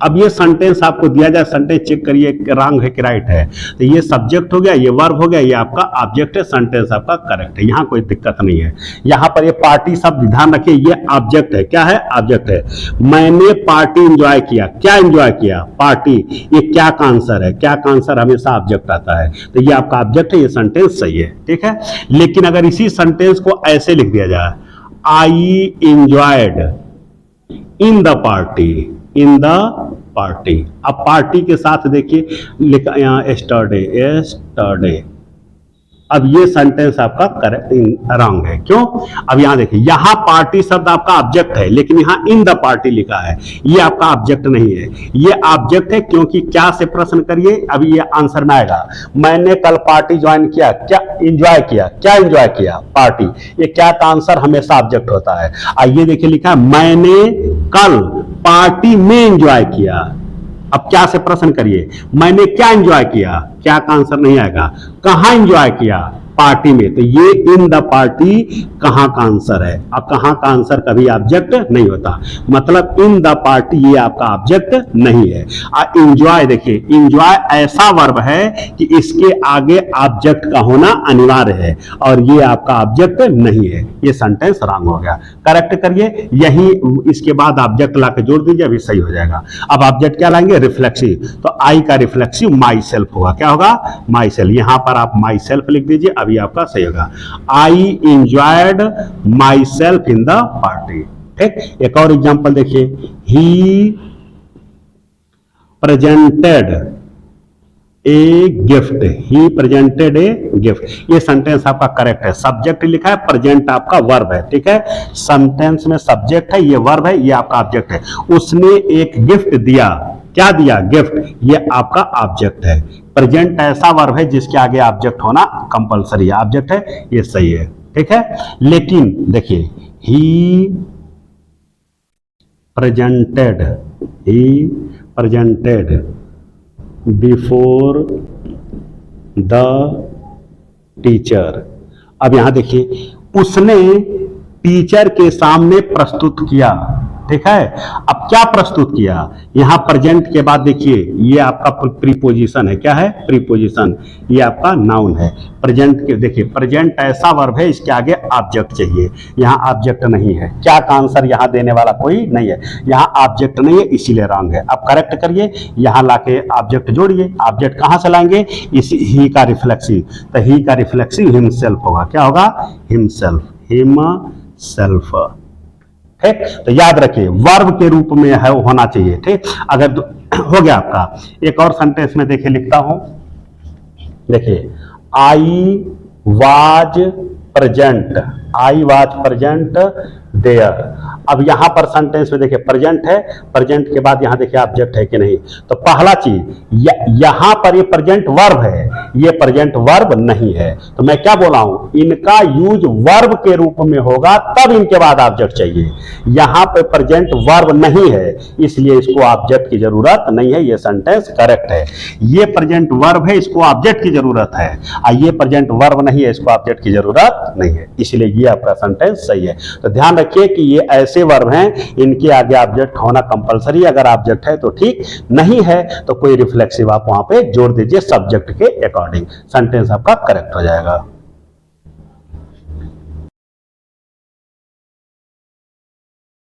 [SPEAKER 2] अब ये सेंटेंस आपको दिया जाए, सेंटेंस चेक करिए रॉन्ग है कि राइट है। तो ये सब्जेक्ट हो गया, ये वर्ब हो गया, ये आपका ऑब्जेक्ट है, सेंटेंस आपका करेक्ट है, यहाँ कोई दिक्कत नहीं है। यहाँ पर ये पार्टी शब्द ध्यान रखिए, ये ऑब्जेक्ट है। क्या है? ऑब्जेक्ट है। मैंने पार्टी एंजॉय किया, क्या एंजॉय किया? पार्टी। ये क्या का आंसर है? क्या का आंसर हमेशा ऑब्जेक्ट आता है, तो ये आपका ऑब्जेक्ट है, ये सेंटेंस सही है, ठीक है। लेकिन अगर इसी सेंटेंस को ऐसे लिख दिया जाए, I enjoyed in the party, in the party. अब पार्टी के साथ देखिए लिखा यहाँ एस्टरडे। अब ये सेंटेंस आपका रॉन्ग है। क्यों? अब यहां देखिए, यहां पार्टी शब्द आपका ऑब्जेक्ट है, लेकिन यहां इन द पार्टी लिखा है, ये आपका ऑब्जेक्ट नहीं है, ये ऑब्जेक्ट है। क्योंकि क्या से प्रश्न करिए, अभी ये आंसर में आएगा। मैंने कल पार्टी ज्वाइन किया, क्या एंजॉय किया? क्या एंजॉय किया? पार्टी। ये क्या का आंसर हमेशा ऑब्जेक्ट होता है। आइए देखिए लिखा है, मैंने कल पार्टी में एंजॉय किया। अब क्या से प्रश्न करिए, मैंने क्या एंजॉय किया? क्या का आंसर नहीं आएगा। कहां एंजॉय किया? पार्टी में। तो ये इन द पार्टी कहां का आंसर है। अब कहां का आंसर कभी ऑब्जेक्ट नहीं होता, मतलब इन द पार्टी ये आपका ऑब्जेक्ट नहीं है। एंजॉय देखिए, एंजॉय ऐसा वर्ब है कि इसके आगे ऑब्जेक्ट का होना अनिवार्य है, और ये आपका ऑब्जेक्ट नहीं है। ये सेंटेंस रॉन्ग हो गया, करेक्ट करिए। यही इसके बाद ऑब्जेक्ट ला के जोड़ दीजिए, अभी सही हो जाएगा। अब ऑब्जेक्ट क्या लाएंगे? रिफ्लेक्सिव। तो आई का रिफ्लेक्सिव माई सेल्फ होगा। क्या होगा? My self. यहां पर आप माई सेल्फ लिख दीजिए, अभी आपका सही होगा। I enjoyed my self in the party. ठीक। एक और एग्जांपल देखिए, he presented a gift, he presented a gift. ये सेंटेंस आपका करेक्ट है। सब्जेक्ट लिखा है, प्रेजेंट आपका वर्ब है, ठीक है। सेंटेंस में सब्जेक्ट है, ये वर्ब है, ये आपका ऑब्जेक्ट है। उसने एक गिफ्ट दिया, क्या दिया? गिफ्ट। ये आपका ऑब्जेक्ट है। प्रेजेंट ऐसा वर्ब है जिसके आगे ऑब्जेक्ट होना कंपलसरी है, ऑब्जेक्ट है, ये सही है, ठीक है। लेकिन देखिए, he presented before the teacher. अब यहां देखिए, उसने टीचर के सामने प्रस्तुत किया, ठीक है। अब क्या प्रस्तुत किया? यहां प्रेजेंट के बाद देखिए, ये आपका प्रीपोजिशन है। क्या है? प्रीपोजिशन। ये आपका नाउन है। प्रेजेंट के देखिए, प्रेजेंट ऐसा वर्ब है, इसके आगे ऑब्जेक्ट चाहिए, यहां ऑब्जेक्ट नहीं है। क्या का आंसर यहां देने वाला कोई नहीं है, यहां ऑब्जेक्ट नहीं है, इसीलिए रॉन्ग है। अब करेक्ट करिए, यहां लाके ऑब्जेक्ट जोड़िए। ऑब्जेक्ट कहां से लाएंगे? इसी ही का रिफ्लेक्सिव। तो ही का रिफ्लेक्सिव हिमसेल्फ होगा। क्या होगा? Himself, himself. ठीक। तो याद रखिए, वर्ब के रूप में है होना चाहिए, ठीक। अगर हो गया आपका। एक और सेंटेंस में देखिए लिखता हूं, देखिए, आई वाज प्रेजेंट देयर। अब यहां पर सेंटेंस में देखिए प्रेजेंट है, प्रेजेंट के बाद यहां देखिए ऑब्जेक्ट है कि नहीं। तो पहला चीज, यहां पर ये प्रेजेंट वर्ब है, ये प्रेजेंट वर्ब नहीं है। तो मैं क्या बोला हूं, इनका यूज वर्ब के रूप में होगा, तब इनके बाद ऑब्जेक्ट चाहिए। यहां पर प्रेजेंट वर्ब नहीं है, इसलिए इसको ऑब्जेक्ट की जरूरत नहीं है। ये सेंटेंस करेक्ट है। ये प्रेजेंट वर्ब है, इसको ऑब्जेक्ट की जरूरत है, और ये प्रेजेंट वर्ब नहीं है, इसको ऑब्जेक्ट की जरूरत नहीं है, इसलिए ये आपका सेंटेंस सही है। तो ध्यान रखिए कि ये ऐसे वर्ब हैं, इनके आगे ऑब्जेक्ट होना कंपलसरी। अगर ऑब्जेक्ट है तो ठीक, नहीं है तो कोई रिफ्लेक्सिव आप वहां पे जोड़ दीजिए सब्जेक्ट के अकॉर्डिंग, सेंटेंस आपका करेक्ट हो जाएगा।